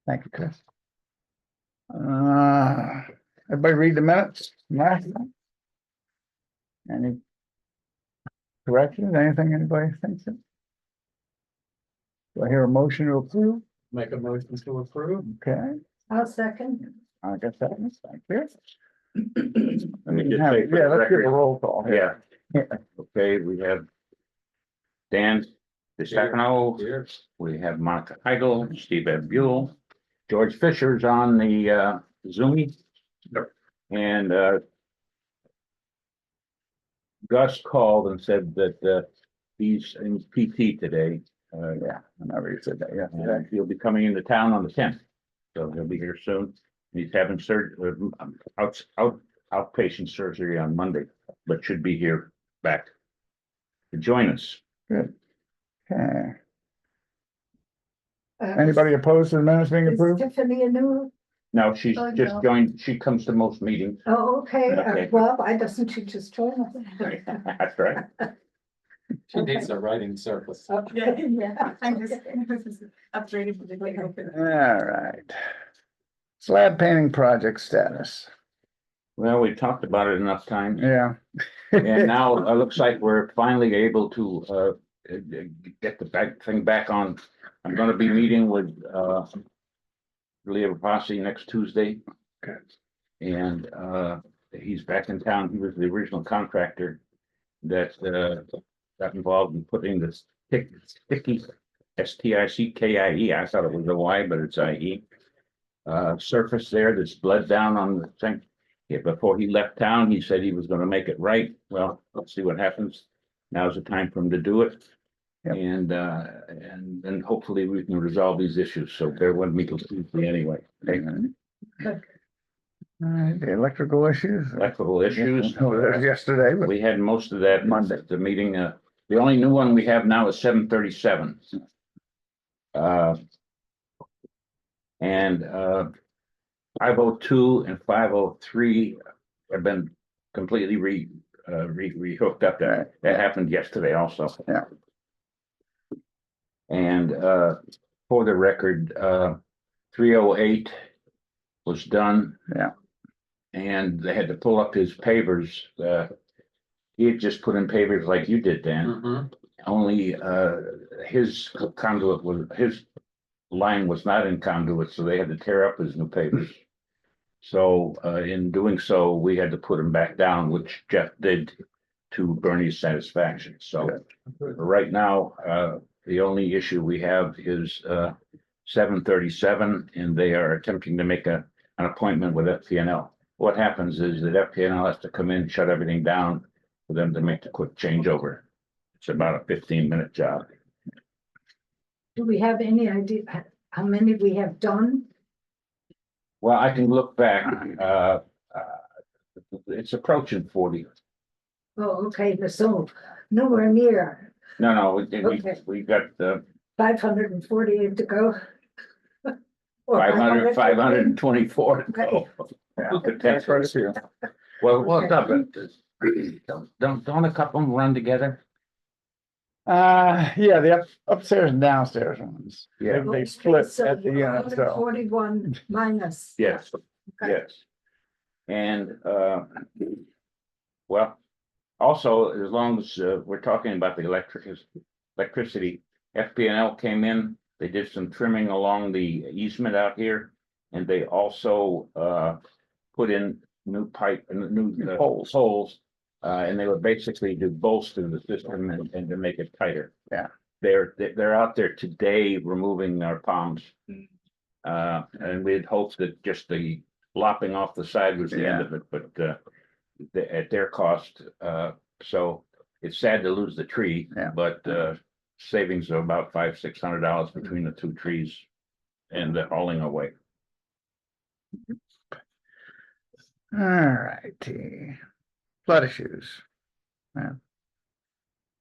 Thank you, Chris. Everybody read the minutes? Last night? Any corrections? Anything anybody thinks of? Do I hear a motion to approve? Make a motion to approve. Okay, I'll second. I guess that was, thank you. Let me just Yeah, say for the let's give a record, roll call here. yeah, okay, we have Dan DeStefano, Here. we have Monica Heigl, Steve Buell, George Fisher's on the Zoom. And Gus called and said that he's in PT today. Yeah, I remember you said that, yeah. And he'll be coming into town on the 10th, so he'll be here soon. He's having outpatient surgery on Monday, but should be here back to join us. Good. Okay, anybody opposed to the minutes being Is approved? Tiffany a new? No, she's Oh, just no. joined, she comes to most meetings. Oh, okay, Okay. well, why doesn't she just join us? That's right. She needs a writing surface. Okay, yeah. I'm just upgraded for the great hope. All right. Slab painting project status, Well, we talked about it enough times, yeah. and now it looks like we're finally able to get the thing back on. I'm gonna be meeting with Leo Posse next Tuesday. Okay. And he's back in town. He was the original contractor that got involved in putting this sticky STICKIE. I thought it was a Y, but it's IE. Surface there that's bled down on the thing. Yeah, before he left town, he said he was gonna make it right. Well, let's see what happens. Now's the time for him to do it. Yep. And then hopefully we can resolve these issues. So bear with me till Tuesday anyway. All right, the electrical issues. Electrical issues. Oh, that was yesterday, but We had most of that Monday. The meeting, the only new one we have now is 737. And 502 and 503 have been completely re-hooked up. That happened yesterday also. Yeah. And for the record, 308 was done. Yeah. And they had to pull up his pavers. He had just put in pavers like you did, Dan. Mhm. Only his conduit was, his line was not in conduit, so they had to tear up his new pavers. So in doing so, we had to put him back down, which Jeff did to Bernie's satisfaction. So right now, the only issue we have is 737, and they are attempting to make an appointment with FPNL. What happens is that FPNL has to come in, shut everything down for them to make the quick changeover. It's about a 15-minute job. Do we have any idea how many we have done? Well, I can look back. It's approaching 40. Oh, okay, so nowhere near No, Okay. we got 548 to go. Or 500, 550. 524 to go. yeah, Good that's quite a few. Well, don't a couple of them run together? Yeah, the upstairs and downstairs ones. Yeah. They split So at the end, so. 41 minus. Yes, Okay. yes. And, well, also, as long as we're talking about the electricity, FPNL came in, they did some trimming along the easement out here. And they also put in new pipe and new holes. And they would basically do bolster the system and to make it tighter. Yeah. They're out there today removing our palms. And we'd hoped that just the lopping off the side was the end of it, but at their cost. So it's sad to lose the tree, Yeah. but savings of about $500-600 between the two trees and the hauling away. All righty. Flood issues.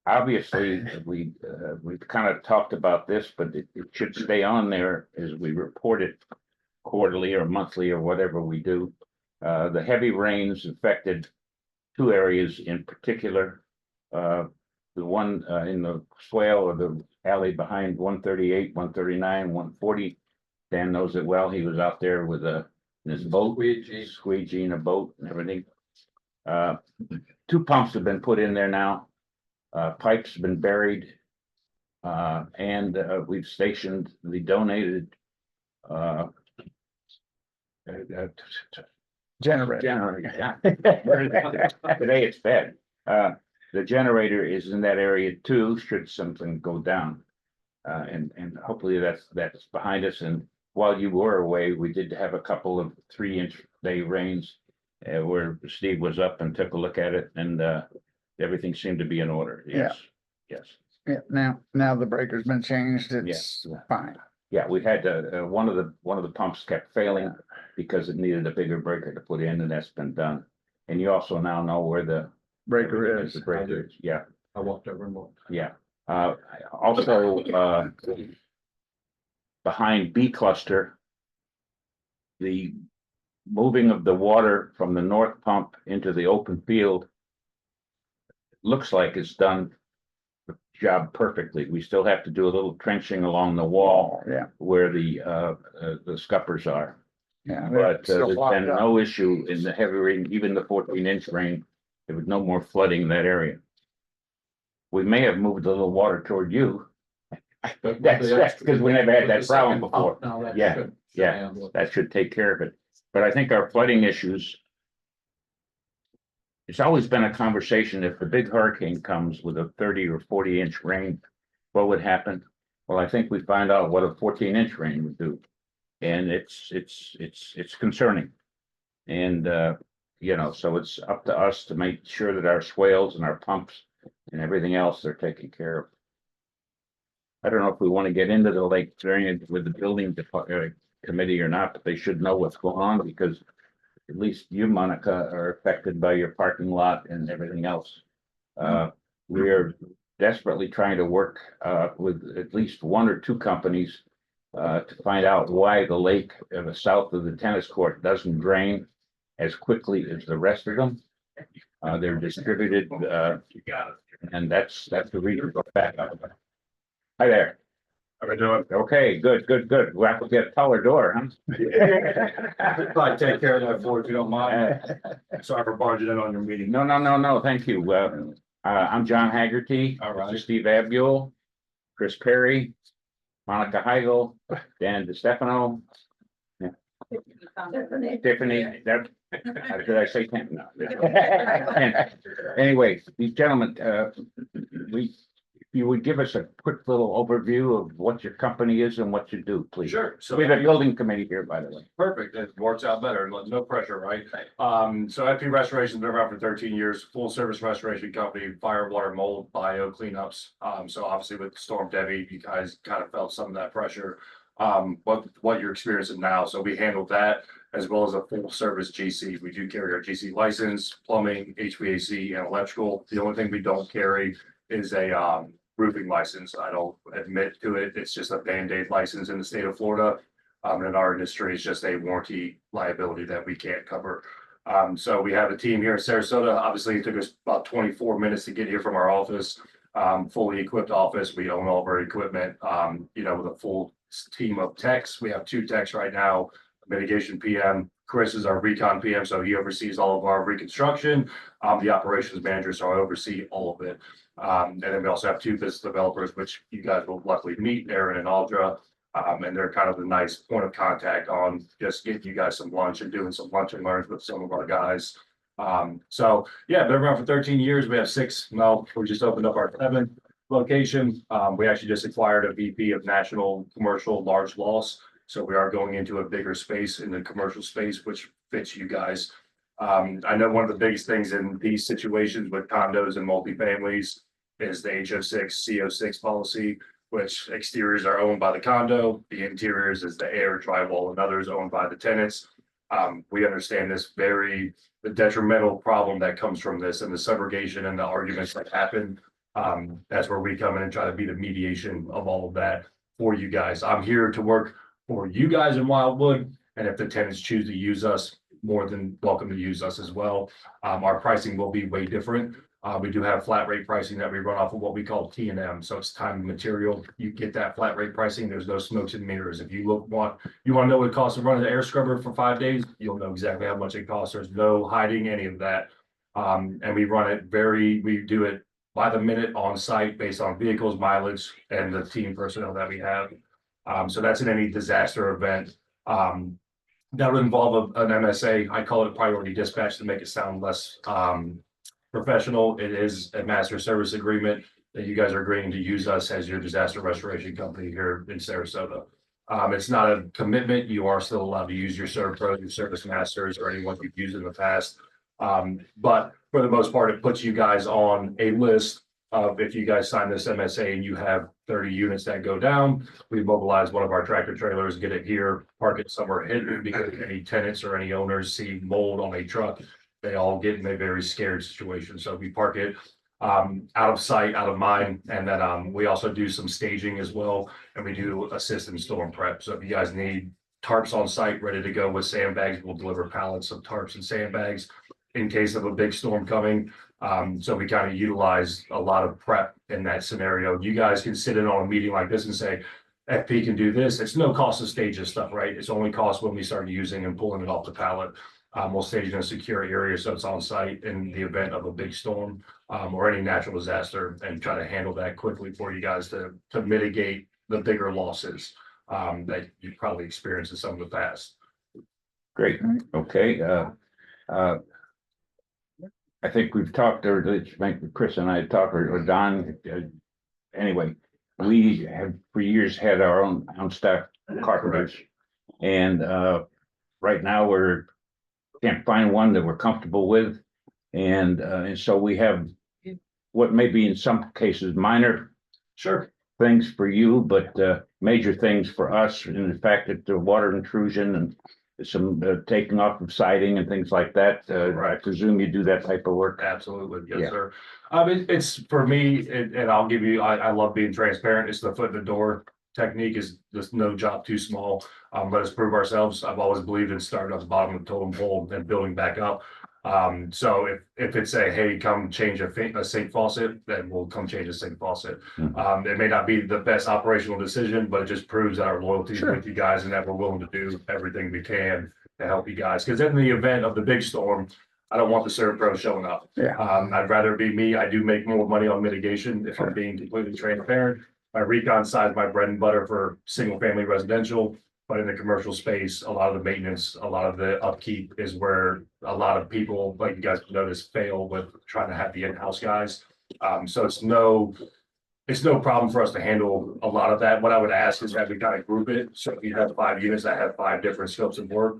Obviously, we've kind of talked about this, but it should stay on there as we report it quarterly or monthly or whatever we do. The heavy rains affected two areas in particular. the one in the swale or the alley behind 138, 139, 140. Dan knows it well. He was out there with his boat, squeegee in a boat and everything. Two pumps have been put in there now. Pipes have been buried. And we've stationed the donated Generator. generator. Today it's fed. The generator is in that area too, should something go down. And hopefully that's behind us. And while you were away, we did have a couple of 3-inch day rains where Steve was up and took a look at it, and everything seemed to be in order. Yes. Yes. Yeah, now the breaker's been changed, it's Yeah. fine. Yeah, we had one of the pumps kept failing because it needed a bigger breaker to put in, and that's been done. And you also now know where the Breaker is. the breaker is. Yeah, I walked over and looked. yeah. Also, behind B cluster, the moving of the water from the north pump into the open field looks like it's done the job perfectly. We still have to do a little trenching along the wall Yeah, where the scuppers are. yeah. But they're still there's blocked been up. no issue in the heavy rain, even the 14-inch rain. There was no more flooding in that area. We may have moved a little water toward you. That's because we never had that problem before. Yeah, yeah. That should take care of it. But I think our flooding issues. It's always been a conversation, if the big hurricane comes with a 30 or 40-inch rain, what would happen? Well, I think we find out what a 14-inch rain would do. And it's concerning. And so it's up to us to make sure that our swales and our pumps and everything else are taken care of. I don't know if we want to get into the lake variant with the building committee or not, but they should know what's going on, because at least you, Monica, are affected by your parking lot and everything else. We're desperately trying to work with at least 1 or 2 companies to find out why the lake south of the tennis court doesn't drain as quickly as the rest of them. They're distributed, and that's the reason for back up. Hi there. How we doing? Okay, good. We'll have to get a taller door, huh? Probably take care of that for you if you don't mind. Sorry for barging in on your meeting. No, thank you. I'm John Haggerty. All right. Steve Abdul, Chris Perry, Monica Heigel, Dan DeStefano, Tiffany, did I say 10? No. Anyway, these gentlemen, you would give us a quick little overview of what your company is and what you do, please. Sure. So We have a building committee here, by the way. perfect. It works out better. No pressure, right? So FP Restoration's been around for 13 years, full service restoration company, fire, water, mold, bio cleanups. So obviously with Storm Debbie, you guys kind of felt some of that pressure. What you're experiencing now. So we handled that as well as a full service GC. We do carry our GC license, plumbing, HVAC, and electrical. The only thing we don't carry is a roofing license. I don't admit to it. It's just a Band-Aid license in the state of Florida. And in our industry, it's just a warranty liability that we can't cover. So we have a team here in Sarasota. Obviously, it took us about 24 minutes to get here from our office. Fully equipped office. We own all of our equipment, with a full team of techs. We have 2 techs right now, mitigation PM. Chris is our recon PM, so he oversees all of our reconstruction. The operations manager, so I oversee all of it. And then we also have 2 business developers, which you guys will luckily meet, Aaron and Aldra. And they're kind of the nice point of contact on just getting you guys some lunch and doing some lunch and learns with some of our guys. So yeah, been around for 13 years. We have 6. Well, we just opened up our 7th location. We actually just acquired a VP of national commercial large loss. So we are going into a bigger space in the commercial space, which fits you guys. I know one of the biggest things in these situations with condos and multifamilies is the HO6 CO6 policy, which exteriors are owned by the condo. The interiors is the air, drywall, and others owned by the tenants. We understand the detrimental problem that comes from this and the subrogation and the arguments that happen. That's where we come in and try to be the mediation of all of that for you guys. I'm here to work for you guys in Wildewood. And if the tenants choose to use us, more than welcome to use us as well. Our pricing will be way different. We do have flat rate pricing that we run off of what we call T&M. So it's time and material. You get that flat rate pricing. There's no smokes and mirrors. If you want to know what it costs to run an air scrubber for 5 days, you'll know exactly how much it costs. There's no hiding any of that. And we run it we do it by the minute on site based on vehicles, mileage, and the team personnel that we have. So that's in any disaster event. That would involve an MSA. I call it priority dispatch to make it sound less professional. It is a master service agreement that you guys are agreeing to use us as your disaster restoration company here in Sarasota. It's not a commitment. You are still allowed to use your ServPros, your service masters, or anyone you've used in the past. But for the most part, it puts you guys on a list of, if you guys sign this MSA and you have 30 units that go down, we mobilize one of our tractor trailers, get it here, park it somewhere hidden, because any tenants or any owners see mold on a truck, they all get in a very scared situation. So we park it out of sight, out of mind. And then we also do some staging as well. And we do assist in storm prep. So if you guys need tarps on site ready to go with sandbags, we'll deliver pallets of tarps and sandbags in case of a big storm coming. So we kind of utilize a lot of prep in that scenario. You guys can sit in on a meeting like this and say, FP can do this. It's no cost to stage this stuff, right? It's only cost when we start using and pulling it off the pallet. We'll stage it in a secure area so it's on site in the event of a big storm or any natural disaster, and try to handle that quickly for you guys to mitigate the bigger losses that you probably experienced in some of the past. Great, okay, I think we've talked, or Chris and I talked, or Don, anyway, we have for years had our own on-staff carpenters. And right now can't find one that we're comfortable with. And so we have what may be in some cases minor things for you, but major things for us, in the fact that the water intrusion and some taking off of siding and things like that. I presume you do that type of work. Absolutely, yes, Yeah. sir. It's for me, and I'll give you, I love being transparent. It's the foot in the door technique. Is just no job too small. Let us prove ourselves. I've always believed in starting at the bottom of the totem pole and building back up. So if it's hey, come change a sink faucet, then we'll come change a sink faucet. It may not be the best operational decision, but it just proves our loyalty with you guys and that we're willing to do everything we can to help you guys. Because in the event of the big storm, I don't want the ServPro showing up. I'd rather be me. I do make more money on mitigation if I'm being completely transparent. My recon side is my bread and butter for single family residential. But in the commercial space, a lot of the maintenance, a lot of the upkeep is where a lot of people, like you guys notice, fail with trying to have the in-house guys. So it's no problem for us to handle a lot of that. What I would ask is that we kind of group it. So if you have 5 units that have 5 different scopes of work,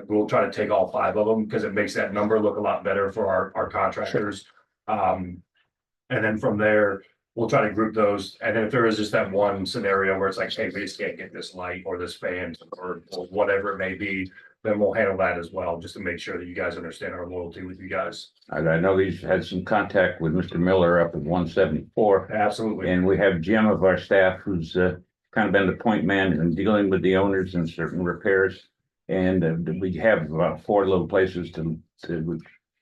we'll try to take all 5 of them, because it makes that number look a lot better for our contractors. And then from there, we'll try to group those. And then if there is just that one scenario where it's like, hey, we just can't get this light or this fan or whatever it may be, then we'll handle that as well, just to make sure that you guys understand our loyalty with you guys. I know he's had some contact with Mr. Miller up at 174. Absolutely. And we have Jim of our staff who's kind of been the point man in dealing with the owners and certain repairs. And we have about 4 little places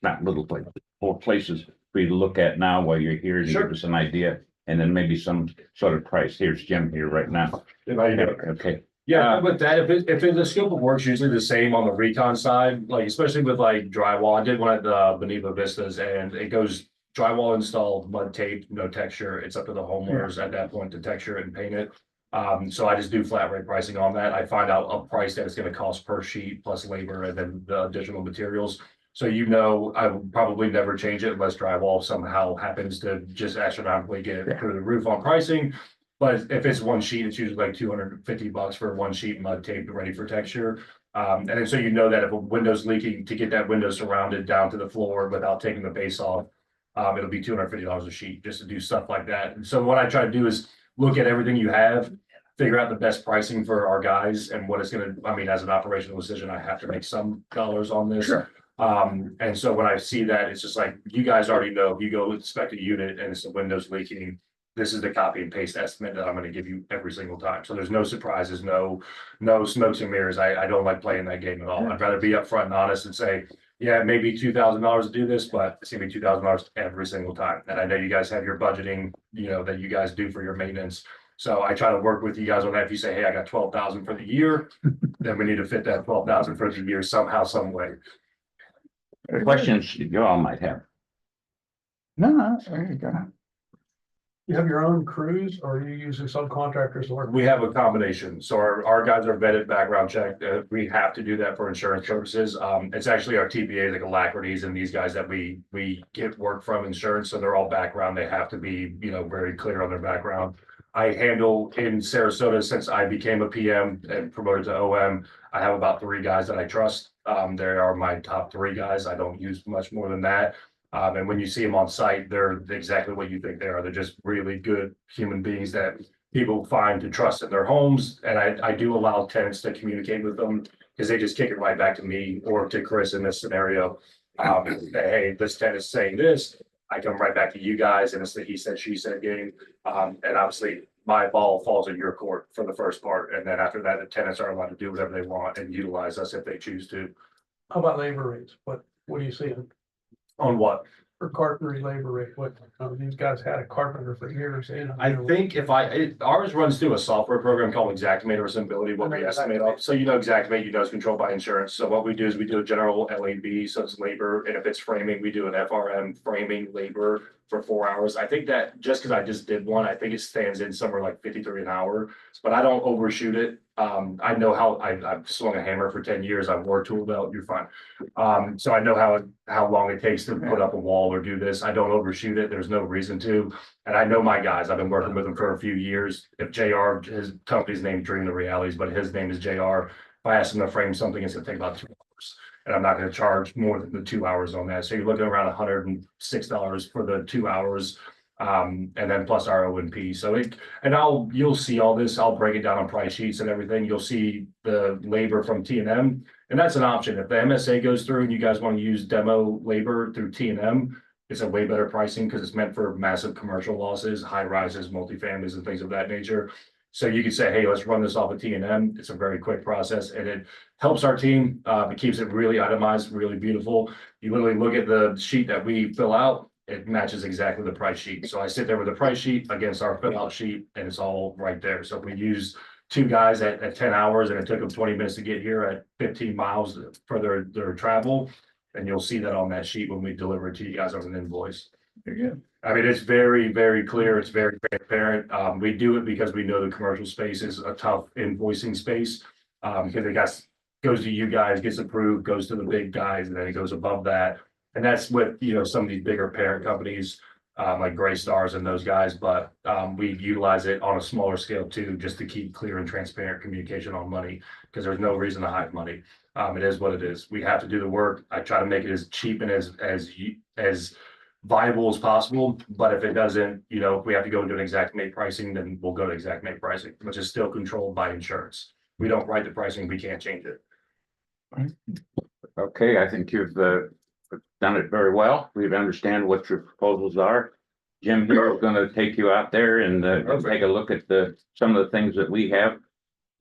not little places, 4 places for you to look at now while you're here to give us an idea, and then maybe some sort of price. Here's Jim here right now. Okay. Yeah, with that, if the scope of work's usually the same on the recon side, like especially with like drywall, I did one at the Beneva Vistas, and it goes drywall installed, mud tape, no texture. It's up to the homeowners at that point to texture it and paint it. So I just do flat rate pricing on that. I find out a price that it's going to cost per sheet plus labor and then the additional materials. So I would probably never change it unless drywall somehow happens to just astronomically get through the roof on pricing. But if it's 1 sheet, it's usually like $250 for 1 sheet mud tape ready for texture. And then so that if a window's leaking, to get that window surrounded down to the floor without taking the base off, it'll be $250 a sheet just to do stuff like that. And so what I try to do is look at everything you have, figure out the best pricing for our guys and what it's going to, as an operational decision, I have to make some dollars on this. And so when I see that, it's just like, you guys already know, if you go inspect a unit and it's the windows leaking, this is the copy and paste estimate that I'm gonna give you every single time. So there's no surprises, no smokes and mirrors. I don't like playing that game at all. I'd rather be upfront and honest and say, yeah, maybe $2,000 to do this, but it's gonna be $2,000 every single time. And I know you guys have your budgeting, that you guys do for your maintenance. So I try to work with you guys on that. If you say, hey, I got 12,000 for the year, then we need to fit that 12,000 for the year somehow, some way. Questions you all might have. No, there you go. You have your own crews or are you using subcontractors to work? We have a combination. So our guys are vetted, background checked. We have to do that for insurance purposes. It's actually our TPA, like Alacrities and these guys that we get work from insurance. So they're all background. They have to be, very clear on their background. I handle in Sarasota since I became a PM and promoted to OM. I have about 3 guys that I trust. They are my top 3 guys. I don't use much more than that. And when you see them on site, they're exactly what you think they are. They're just really good human beings that people find to trust in their homes. And I do allow tenants to communicate with them because they just kick it right back to me or to Chris in this scenario. Hey, this tenant is saying this. I come right back to you guys and it's the he said, she said game. And obviously my ball falls in your court for the first part. And then after that, the tenants are allowed to do whatever they want and utilize us if they choose to. How about labor rates? What do you see On what? for carpentry labor rate? These guys had a carpenter for years. I think ours runs through a software program called Xactimate or Assembility, what we estimate off. So Xactimate, it's controlled by insurance. So what we do is we do a general LAB, so it's labor. And if it's framing, we do an FRM framing labor for 4 hours. I think that just because I just did one, I think it stands in somewhere like 53 an hour, but I don't overshoot it. I know how I've swung a hammer for 10 years. I've wore tool belt, you're fine. So I know how long it takes to put up a wall or do this. I don't overshoot it. There's no reason to. And I know my guys, I've been working with them for a few years. If JR, his company's name Dream the Realities, but his name is JR. If I ask him to frame something, it's gonna take about 2 hours. And I'm not gonna charge more than the 2 hours on that. So you're looking around $106 for the 2 hours. And then plus our O&P. So you'll see all this. I'll break it down on price sheets and everything. You'll see the labor from T&M, and that's an option. If the MSA goes through and you guys want to use demo labor through T&M, it's a way better pricing because it's meant for massive commercial losses, high rises, multifamilies and things of that nature. So you could say, hey, let's run this off of T&M. It's a very quick process and it helps our team. It keeps it really itemized, really beautiful. You literally look at the sheet that we fill out. It matches exactly the price sheet. So I sit there with the price sheet against our fill out sheet and it's all right there. So if we use 2 guys at 10 hours and it took them 20 minutes to get here at 15 miles for their travel, and you'll see that on that sheet when we deliver it to you guys as an invoice. I mean, it's very, very clear. It's very transparent. We do it because we know the commercial space is a tough invoicing space. Because it goes to you guys, gets approved, goes to the big guys, and then it goes above that. And that's with, some of these bigger parent companies, like Gray Stars and those guys, but we utilize it on a smaller scale too, just to keep clear and transparent communication on money, because there's no reason to hide money. It is what it is. We have to do the work. I try to make it as cheap and as viable as possible. But if it doesn't, if we have to go into an Xactimate pricing, then we'll go to Xactimate pricing, which is still controlled by insurance. We don't write the pricing. We can't change it. Okay, I think you've done it very well. We understand what your proposals are. Jim here is gonna take you out there and take a look at some of the things that we have.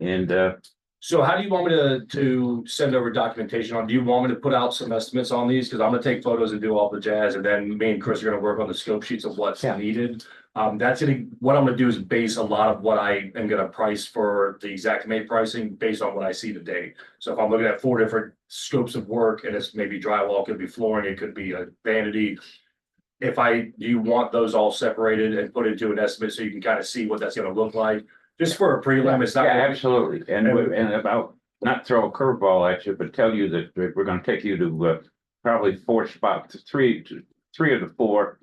And So how do you want me to send over documentation on? Do you want me to put out some estimates on these? Because I'm gonna take photos and do all the jazz, and then me and Chris are gonna work on the scope sheets of what's needed. What I'm gonna do is base a lot of what I am gonna price for the Xactimate pricing based on what I see today. So if I'm looking at 4 different scopes of work and it's maybe drywall, it could be flooring, it could be a vanity. Do you want those all separated and put into an estimate so you can kind of see what that's gonna look like? Just for a prelim, it's not. yeah, absolutely. And about not throw a curveball at you, but tell you that we're gonna take you to probably 4 spots, three of the 4.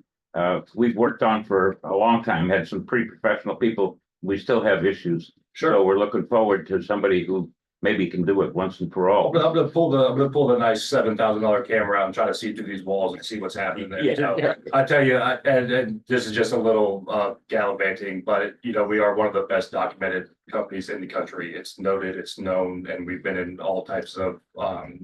We've worked on for a long time, had some pretty professional people. We still have issues. Sure. So we're looking forward to somebody who maybe can do it once and for all. I'm gonna pull the nice $7,000 camera out and try to see through these walls and see what's happening there. I tell you, and this is just a little gallivanting, but we are one of the best documented companies in the country. It's noted, it's known, and we've been in all types of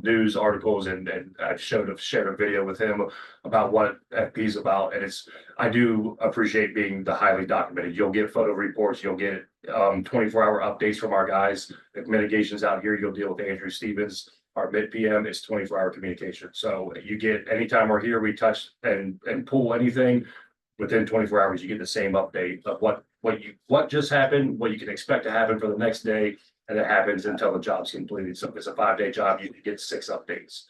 news articles, and I've shared a video with him about what FP is about. And I do appreciate being the highly documented. You'll get photo reports, you'll get 24-hour updates from our guys. If mitigation's out here, you'll deal with Andrew Stevens. Our mid PM is 24-hour communication. So you get, anytime we're here, we touch and pull anything. Within 24 hours, you get the same update of what just happened, what you can expect to happen for the next day, and it happens until the job's completed. So if it's a 5-day job, you get 6 updates.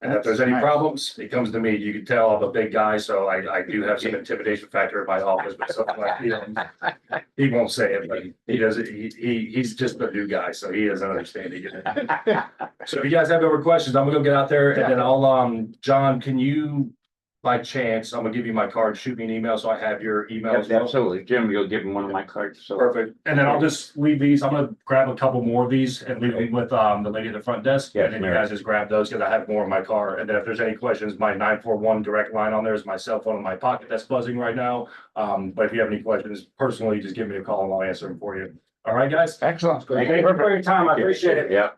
And if there's any Nice. problems, it comes to me. You can tell I'm a big guy, so I do have some intimidation factor in my office, but something like, he won't say it, but he doesn't, he's just a new guy, so he doesn't understand it. So if you guys have other questions, I'm gonna go get out there, and then I'll, John, can you, by chance, I'm gonna give you my card, shoot me an email, so I have your email as well. Absolutely, Jim, you'll give him one of my cards, so. Perfect. And then I'll just leave these. I'm gonna grab a couple more of these and leave them with the lady at the front desk. Yes, And then you Mary. guys just grab those because I have more in my car. And then if there's any questions, my 941 direct line on there is my cell phone in my pocket that's buzzing right now. But if you have any questions personally, just give me a call and I'll answer them for you. All right, guys? Excellent. Thank you for your time. I appreciate it. Yeah.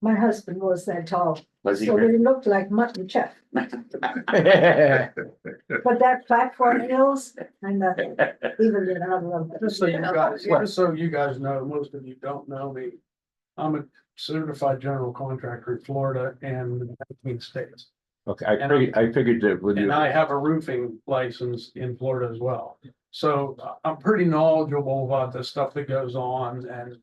My husband was that tall, Was he so very- he looked like mutton chef. Yeah. But that platform hills, and even it out a little bit. Just so you guys know, most of you don't know me. I'm a certified general contractor in Florida and 19 states. Okay, I figured that with you. And I have a roofing license in Florida as well. So I'm pretty knowledgeable about the stuff that goes on, and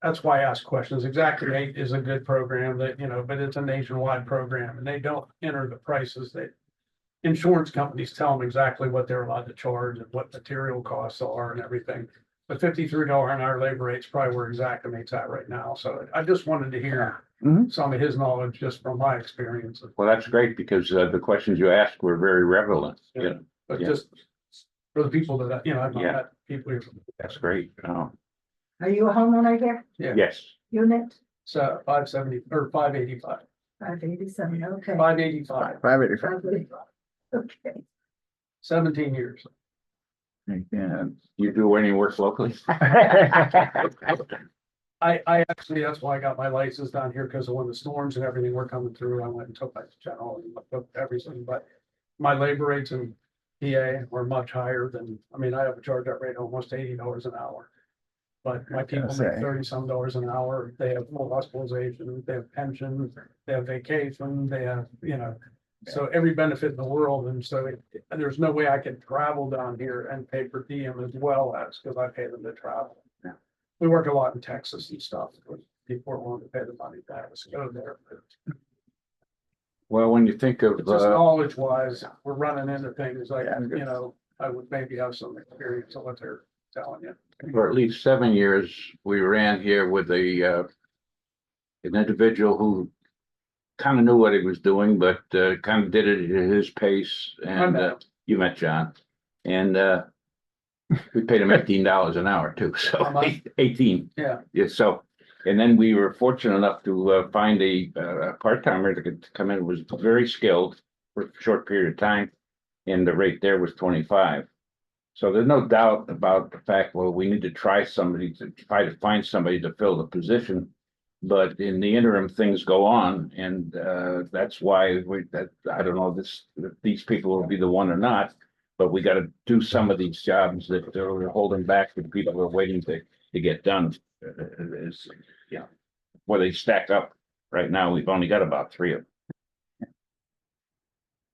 that's why I ask questions. Exactly 8 is a good program that, but it's a nationwide program and they don't enter the prices that insurance companies tell them exactly what they're allowed to charge and what material costs are and everything. But $53 an hour labor rate's probably where Xactimate's at right now. So I just wanted to hear Mhm. some of his knowledge just from my experience. Well, that's great because the questions you asked were very relevant. Yeah, But Yeah. just for the people that, I've not Yeah. met people. that's great. Are you a homeowner here? Yeah. Yes, Unit So 570 or 585, 587, okay. 585, 585. Okay. 17 years. Yeah. you do any work locally? I actually, that's why I got my license down here, because of when the storms and everything were coming through, I went and took my general and took everything, but my labor rates in PA were much higher than, I have a charge out rate almost $80 an hour. But my people make say. $30-some an hour, they have full hospitalization, they have pension, they have vacation, they have, so every benefit in the world, and so there's no way I could travel down here and pay per diem as well as, because I pay them to travel. Yeah. We work a lot in Texas and stuff, where people are willing to pay the money to have us go there. But Well, when you think of, just knowledge wise, we're running into things like, Yeah. I would maybe have some experience on what they're telling you. for at least 7 years, we ran here with an individual who kind of knew what he was doing, but kind of did it at his pace. And met you met John, and we paid him $18 an hour too. So How much? 18. Yeah. Yeah. So, and then we were fortunate enough to find a part timer that could come in, was very skilled for a short period of time, and the rate there was 25. So there's no doubt about the fact, well, we need to try to find somebody to fill the position. But in the interim, things go on, and that's why I don't know if these people will be the one or not. But we got to do some of these jobs that are holding back the people who are waiting to get done. Where they stack up right now, we've only got about 3 of them.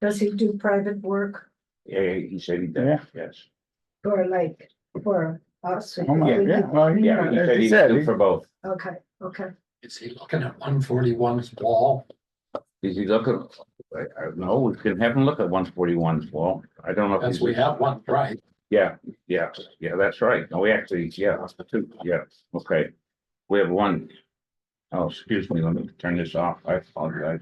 Does he do private work Yeah, he said he did, Yeah. yes. for us? Oh my, yeah, well, Yeah, he as said he he said, do for both. Okay. Is he looking at 141's wall? Is he looking? No, we can have him look at 141's wall. I don't know if Because he's. we have one, right? Yeah, that's right. No, we actually, two, okay. We have one. Oh, excuse me, let me turn this off. I apologize.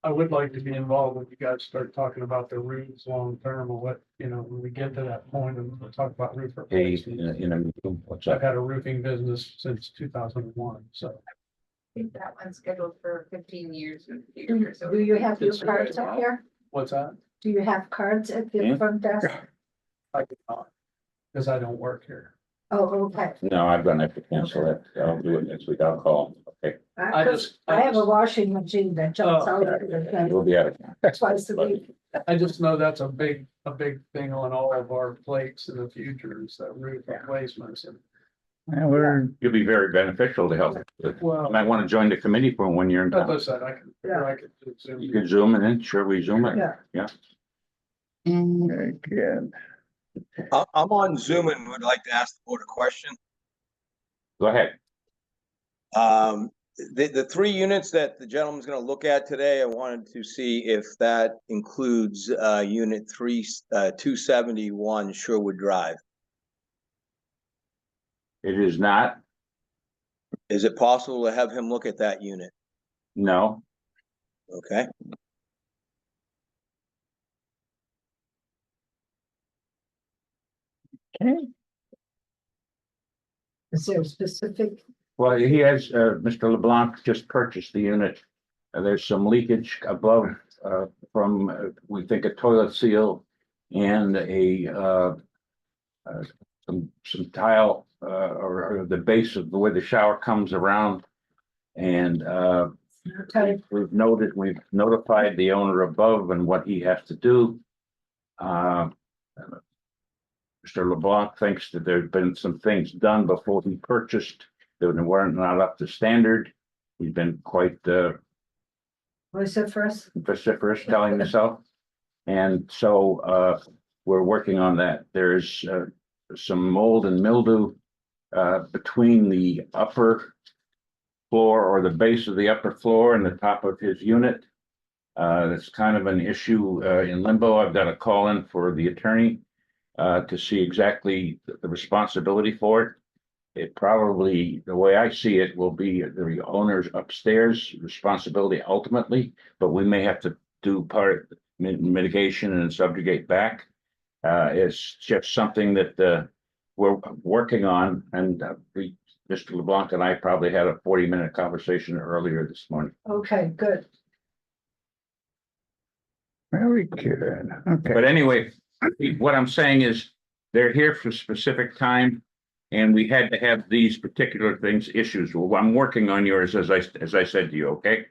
I would like to be involved when you guys start talking about the roofs long term, or what, when we get to that point and we'll talk about roof Hey, replacement. what's I've up? had a roofing business since 2001, so. I think that one's scheduled for 15 years. in the Do future, so do you have your it's- cards up here? What's that? Do you have cards at the Hmm? front desk? I cannot, because I don't work here. Oh, okay. No, I'm gonna have to cancel it. I'll do it next week. I'll call. Okay, I just- I have a washing machine that jumps out of the we'll be out of town. twice a week. I just know that's a big thing on all of our plates in the future is that roof replacements and. And we're, You'll be very beneficial to help. You Well, might want to join the committee for when you're in as I town. said, I could do Zoom. You can zoom it in. Sure, we zoom it. Yeah. very good. I'm on Zoom and would like to ask the board a question. Go ahead. The three units that the gentleman's gonna look at today, I wanted to see if that includes, unit 271 Sherwood Drive. It is not. Is it possible to have him look at that unit? No. Okay, Okay. Is there a specific, Well, he has, Mr. LeBlanc just purchased the unit. There's some leakage above, from, we think, a toilet seal and some tile, or the base of the way the shower comes around. And, type? we've notified the owner above and what he has to do. Mr. LeBlanc thinks that there's been some things done before he purchased that weren't not up to standard. He's been quite Vociferous? vociferous telling himself. And so we're working on that. There's some mold and mildew between the upper floor or the base of the upper floor and the top of his unit. That's kind of an issue in limbo. I've got a call in for the attorney to see exactly the responsibility for it. It probably, the way I see it, will be the owner's upstairs responsibility ultimately, but we may have to do part mitigation and subjugate back. It's just something that we're working on, and Mr. LeBlanc and I probably had a 40-minute conversation earlier this morning. Okay, good. Very good. Okay. But anyway, what I'm saying is they're here for a specific time, and we had to have these particular things issues. Well, I'm working on yours as I said to you. Okay.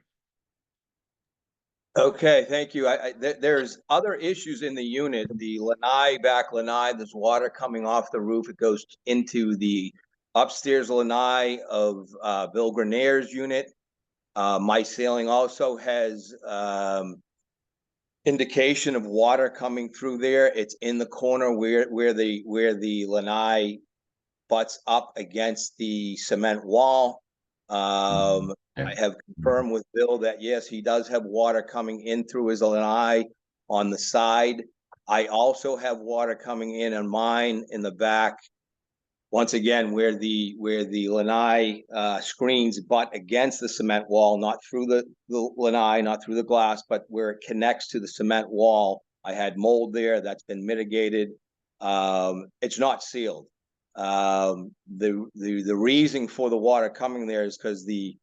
okay, thank you. There's other issues in the unit, the back lanai, there's water coming off the roof. It goes into the upstairs lanai of Bill Grenier's unit. My ceiling also has indication of water coming through there. It's in the corner where the lanai butts up against the cement wall. I have confirmed with Bill that yes, he does have water coming in through his lanai on the side. I also have water coming in on mine in the back. Once again, where the lanai screens butt against the cement wall, not through the lanai, not through the glass, but where it connects to the cement wall. I had mold there that's been mitigated. It's not sealed. The reason for the water coming there is because the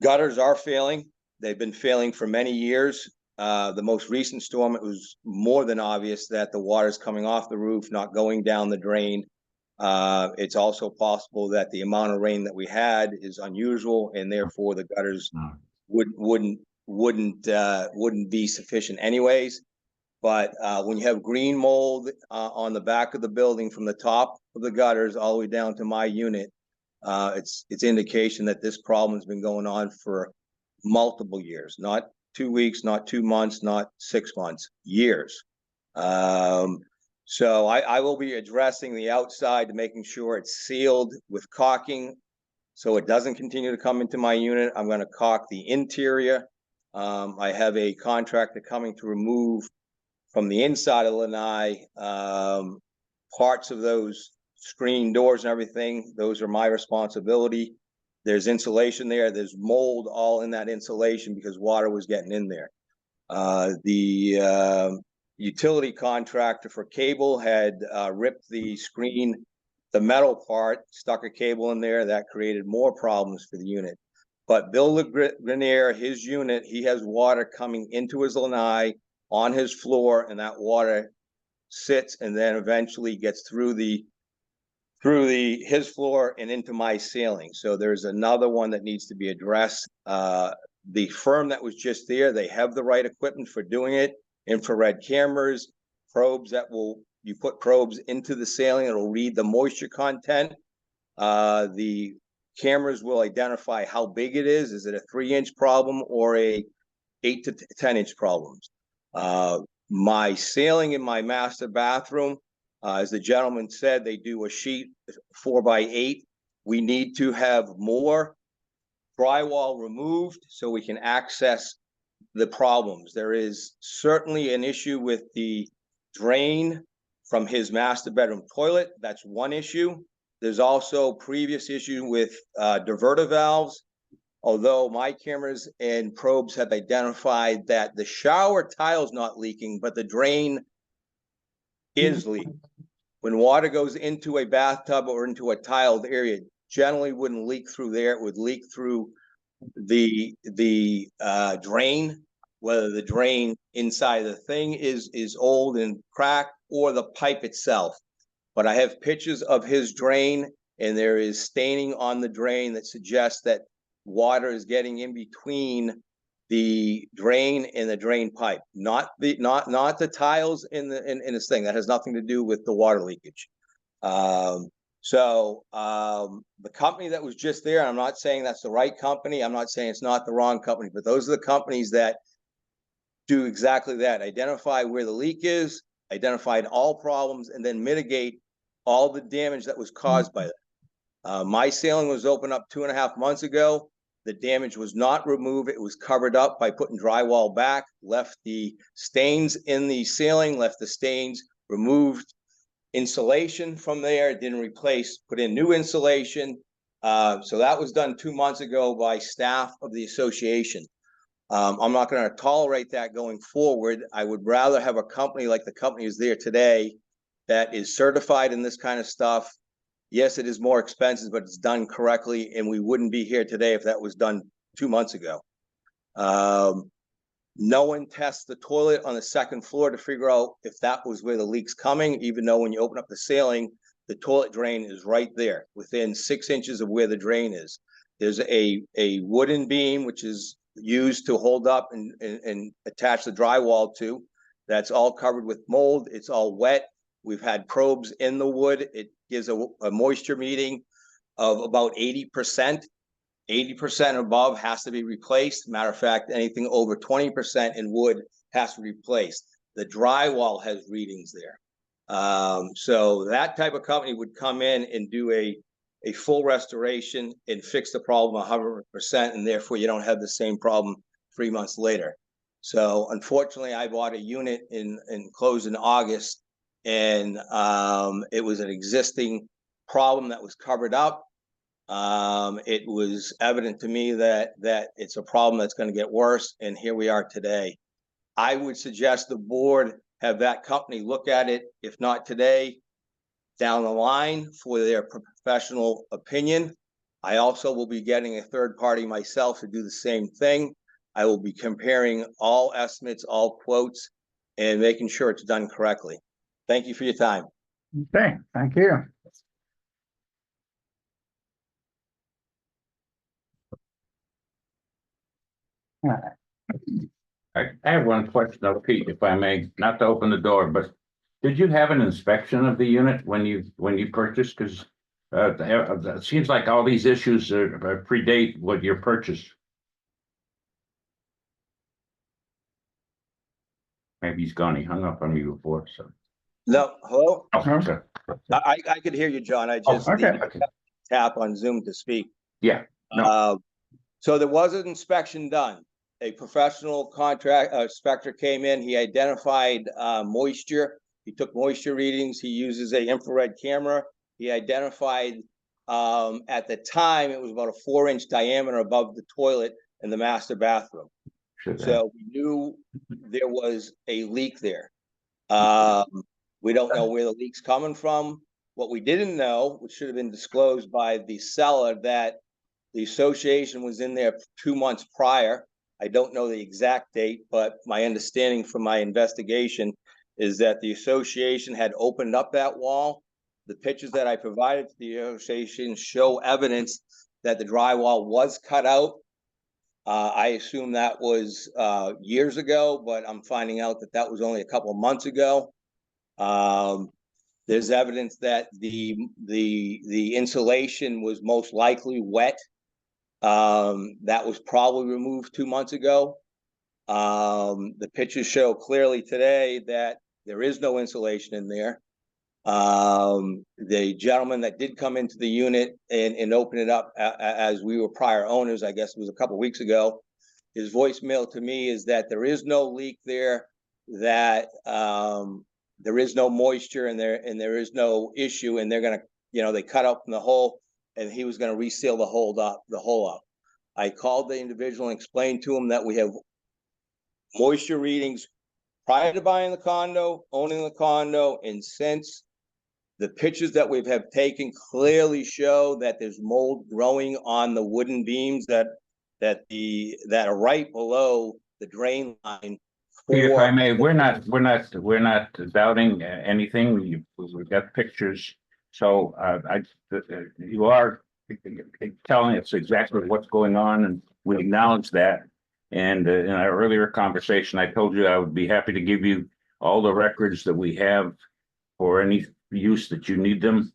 gutters are failing. They've been failing for many years. The most recent storm, it was more than obvious that the water's coming off the roof, not going down the drain. It's also possible that the amount of rain that we had is unusual, and therefore the gutters wouldn't be sufficient anyways. But when you have green mold on the back of the building from the top of the gutters all the way down to my unit, it's indication that this problem has been going on for multiple years, not 2 weeks, not 2 months, not 6 months, years. So I will be addressing the outside to making sure it's sealed with caulking so it doesn't continue to come into my unit. I'm going to caulk the interior. I have a contractor coming to remove from the inside of the lanai parts of those screen doors and everything. Those are my responsibility. There's insulation there. There's mold all in that insulation because water was getting in there. The utility contractor for cable had ripped the screen, the metal part, stuck a cable in there that created more problems for the unit. But Bill Grenier, his unit, he has water coming into his lanai on his floor, and that water sits and then eventually gets through his floor and into my ceiling. So there's another one that needs to be addressed. The firm that was just there, they have the right equipment for doing it. Infrared cameras, probes you put probes into the ceiling, it'll read the moisture content. The cameras will identify how big it is. Is it a 3-inch problem or a 8 to 10-inch problems? My ceiling in my master bathroom, as the gentleman said, they do a sheet 4x8. We need to have more drywall removed so we can access the problems. There is certainly an issue with the drain from his master bedroom toilet. That's one issue. There's also previous issue with diverter valves. Although my cameras and probes have identified that the shower tile's not leaking, but the drain is leaking. When water goes into a bathtub or into a tiled area, generally wouldn't leak through there. It would leak through the drain, whether the drain inside the thing is old and cracked or the pipe itself. But I have pictures of his drain, and there is staining on the drain that suggests that water is getting in between the drain and the drain pipe, not the tiles in this thing. That has nothing to do with the water leakage. The company that was just there, I'm not saying that's the right company. I'm not saying it's not the wrong company, but those are the companies that do exactly that. Identify where the leak is, identified all problems, and then mitigate all the damage that was caused by that. My ceiling was opened up 2.5 months ago. The damage was not removed. It was covered up by putting drywall back, left the stains in the ceiling, left the stains, removed insulation from there, didn't replace, put in new insulation. So that was done 2 months ago by staff of the association. I'm not going to tolerate that going forward. I would rather have a company like the company is there today that is certified in this kind of stuff. Yes, it is more expensive, but it's done correctly, and we wouldn't be here today if that was done 2 months ago. No one tests the toilet on the second floor to figure out if that was where the leak's coming, even though when you open up the ceiling, the toilet drain is right there, within 6 inches of where the drain is. There's a wooden beam, which is used to hold up and attach the drywall to. That's all covered with mold. It's all wet. We've had probes in the wood. It gives a moisture meeting of about 80%. 80% above has to be replaced. Matter of fact, anything over 20% in wood has to be replaced. The drywall has readings there. So that type of company would come in and do a full restoration and fix the problem 100%, and therefore you don't have the same problem 3 months later. So unfortunately, I bought a unit and closed in August, and it was an existing problem that was covered up. It was evident to me that it's a problem that's going to get worse, and here we are today. I would suggest the board have that company look at it, if not today, down the line for their professional opinion. I also will be getting a third party myself to do the same thing. I will be comparing all estimates, all quotes, and making sure it's done correctly. Thank you for your time. Okay, thank you. All right. I have one question though, Pete, if I may, not to open the door, but did you have an inspection of the unit when you purchased? Because it seems like all these issues predate what your purchase. Maybe he's gone. He hung up on me before, so. No, hello? Oh, okay. I could hear you, John. I just okay. need to tap on Zoom to speak. Yeah. No. So there was an inspection done. A professional contract inspector came in. He identified moisture. He took moisture readings. He uses a infrared camera. He identified at the time it was about a 4-inch diameter above the toilet in the master bathroom. So we knew there was a leak there. We don't know where the leak's coming from. What we didn't know, which should have been disclosed by the seller, that the association was in there 2 months prior. I don't know the exact date, but my understanding from my investigation is that the association had opened up that wall. The pictures that I provided to the association show evidence that the drywall was cut out. I assume that was years ago, but I'm finding out that that was only a couple of months ago. There's evidence that the insulation was most likely wet. That was probably removed 2 months ago. The pictures show clearly today that there is no insulation in there. The gentleman that did come into the unit and open it up as we were prior owners, I guess it was a couple of weeks ago, his voicemail to me is that there is no leak there, that there is no moisture and there is no issue, and they're gonna, they cut up in the hole and he was gonna reseal the hole up. I called the individual and explained to him that we have moisture readings prior to buying the condo, owning the condo, and since. The pictures that we have taken clearly show that there's mold growing on the wooden beams that are right below the drain line. If I may, we're not doubting anything. We've got pictures. So you are telling us exactly what's going on, and we acknowledge that. And in our earlier conversation, I told you I would be happy to give you all the records that we have for any use that you need them.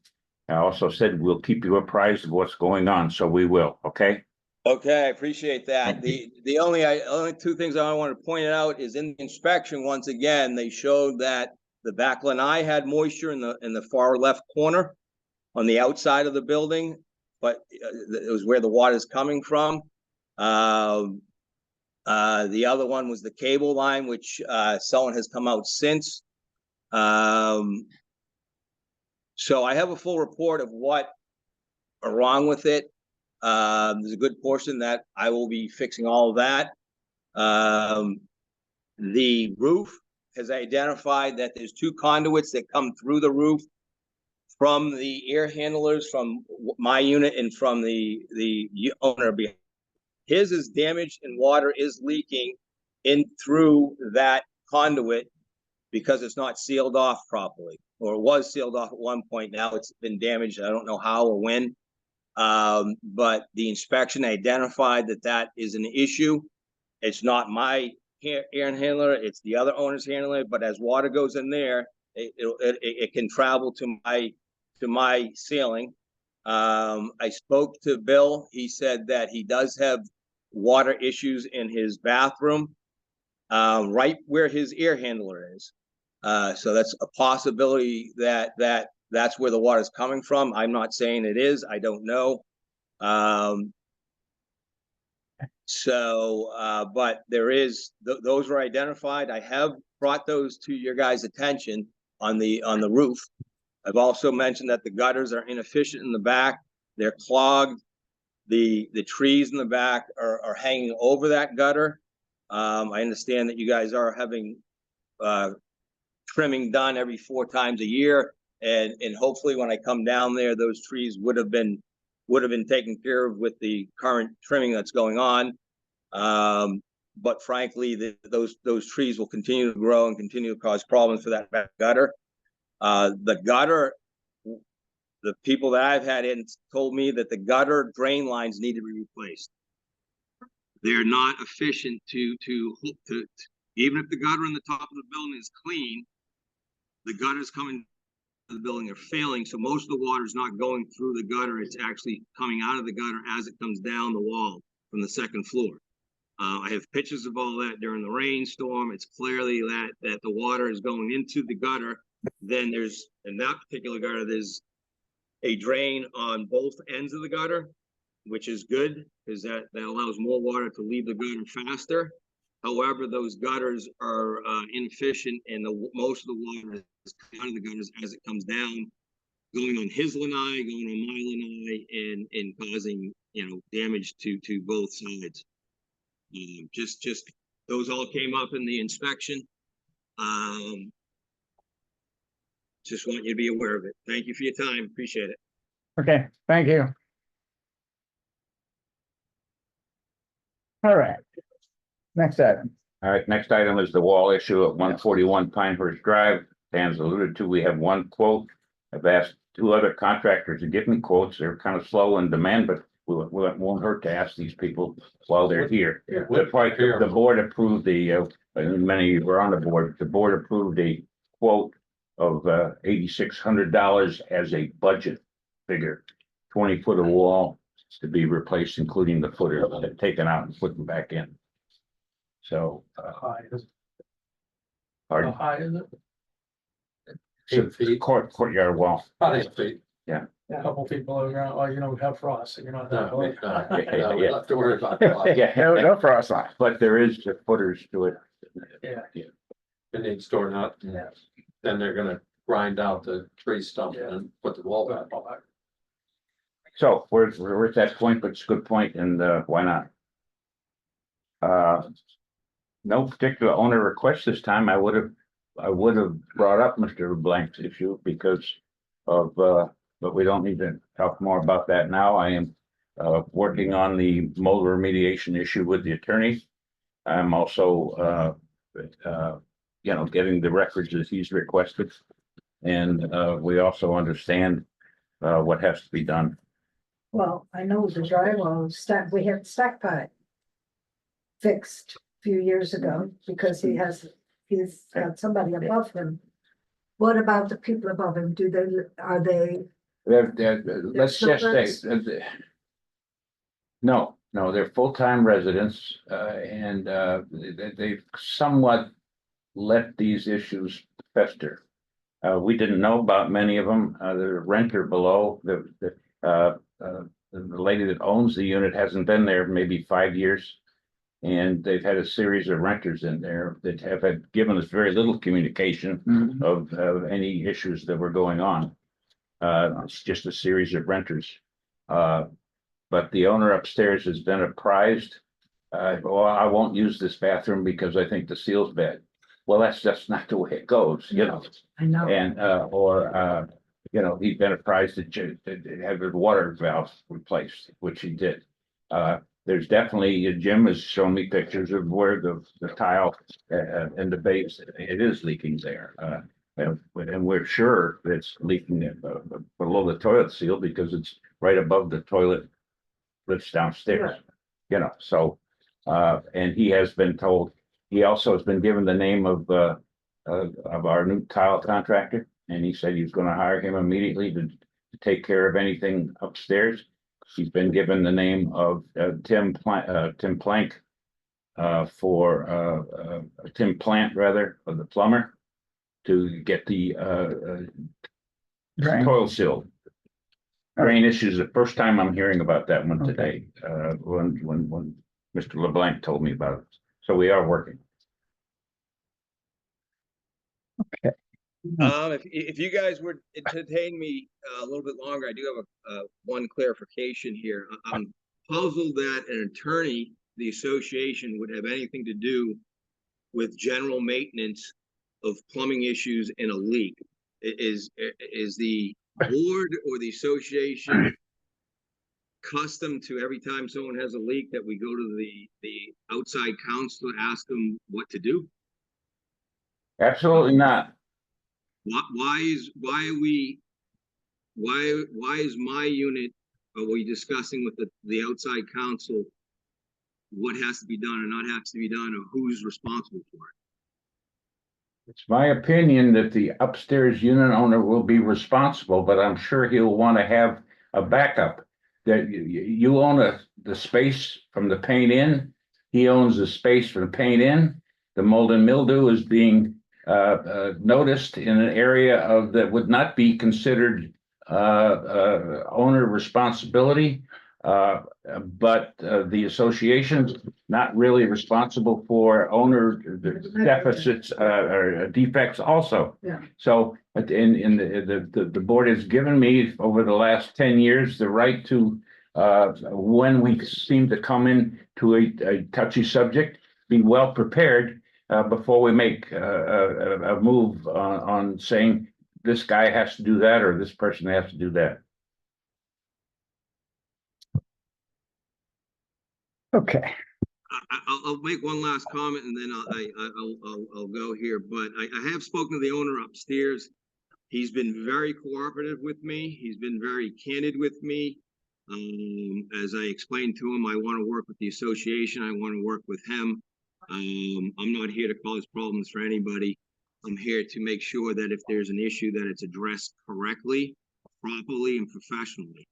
I also said we'll keep you apprised of what's going on, so we will. Okay. Okay, I appreciate that. The only two things I want to point out is in the inspection, once again, they showed that the back lanai had moisture in the far left corner on the outside of the building, but it was where the water is coming from. The other one was the cable line, which someone has come out since. So I have a full report of what are wrong with it. There's a good portion that I will be fixing all of that. The roof has identified that there's 2 conduits that come through the roof from the air handlers from my unit and from the owner. His is damaged and water is leaking in through that conduit because it's not sealed off properly, or it was sealed off at one point. Now it's been damaged. I don't know how or when. But the inspection identified that is an issue. It's not my air handler, it's the other owner's handler, but as water goes in there, it can travel to my ceiling. I spoke to Bill. He said that he does have water issues in his bathroom, right where his air handler is. So that's a possibility that's where the water is coming from. I'm not saying it is. I don't know. But there is, those were identified. I have brought those to your guys' attention on the roof. I've also mentioned that the gutters are inefficient in the back. They're clogged. The trees in the back are hanging over that gutter. I understand that you guys are having trimming done every 4 times a year. And hopefully when I come down there, those trees would have been taken care of with the current trimming that's going on. But frankly, those trees will continue to grow and continue to cause problems for that back gutter. The gutter, the people that I've had in told me that the gutter drain lines need to be replaced. They're not efficient to even if the gutter on the top of the building is clean, the gutters coming to the building are failing. So most of the water is not going through the gutter. It's actually coming out of the gutter as it comes down the wall from the 2nd floor. I have pictures of all that during the rainstorm. It's clearly that the water is going into the gutter. Then there's, in that particular gutter, there's a drain on both ends of the gutter, which is good because that allows more water to leave the gutter faster. However, those gutters are inefficient, and most of the water is coming out of the gutters as it comes down, going on his lanai, going on my lanai, and causing damage to both sides. Just those all came up in the inspection. Just want you to be aware of it. Thank you for your time. Appreciate it. Okay, thank you. All right. Next item. All right, next item is the wall issue at 141 Pinehurst Drive. Dan's alluded to, we have one quote. I've asked two other contractors to give me quotes. They're kind of slow in demand, but won't hurt to ask these people while they're here. The board approved many were on the board. The board approved a quote of $8,600 as a budget figure. 20-foot of wall to be replaced, including the footer taken out and put them back in. So, High is, pardon? how high is it? 8 feet. Courtyard wall. About 8 feet. A couple feet below ground, oh, you don't have frost, so you're not that No, low. we don't have to worry about that. Yeah, No frost line. but there is footers to it. Yeah. It needs torn up. Yeah. Then they're gonna grind out the tree stump and put the wall back. So we're at that point, but it's a good point, and why not? No particular owner request this time. I would have brought up Mr. Blank's issue because of but we don't need to talk more about that now. I am working on the mold remediation issue with the attorney. I'm also getting the records that he's requested. And we also understand what has to be done. Well, I know the drywall we had stack pipe fixed a few years ago because he's got somebody above him. What about the people above him? Are they? Let's just say, no, they're full-time residents, and they've somewhat let these issues fester. We didn't know about many of them. The renter below, the lady that owns the unit hasn't been there maybe 5 years. And they've had a series of renters in there that have given us very little communication of any issues that were going on. It's just a series of renters. But the owner upstairs has been apprised. Well, I won't use this bathroom because I think the seal's bad. Well, that's just not the way it goes, you know. I know. And he's been apprised to have the water valve replaced, which he did. There's definitely, Jim has shown me pictures of where the tile and the base, it is leaking there. And we're sure it's leaking below the toilet seal because it's right above the toilet lifts downstairs. Right. So and he has been told, he also has been given the name of our new tile contractor, and he said he's going to hire him immediately to take care of anything upstairs. He's been given the name of Tim Plank for Tim Plant rather, of the plumber, to get the Drain. toil seal. Drain issues, the first time I'm hearing about that one today, when Mr. LeBlanc told me about it. So we are working. If you guys would entertain me a little bit longer, I do have one clarification here. I'm puzzled that an attorney, the association, would have anything to do with general maintenance of plumbing issues in a leak. Is the board or the association custom to every time someone has a leak that we go to the outside counsel to ask them what to do? Absolutely not. Why is my unit, are we discussing with the outside counsel what has to be done or not has to be done, or who's responsible for it? It's my opinion that the upstairs unit owner will be responsible, but I'm sure he'll want to have a backup. That you own the space from the paint in, he owns the space from the paint in. The mold and mildew is being noticed in an area that would not be considered owner responsibility, but the association's not really responsible for owner deficits or defects also. Yeah. So the board has given me over the last 10 years the right to when we seem to come in to a touchy subject, be well prepared before we make a move on saying this guy has to do that or this person has to do that. Okay. I'll make one last comment and then I'll go here, but I have spoken to the owner upstairs. He's been very cooperative with me. He's been very candid with me. As I explained to him, I want to work with the association. I want to work with him. I'm not here to cause problems for anybody. I'm here to make sure that if there's an issue that it's addressed correctly, properly, and professionally.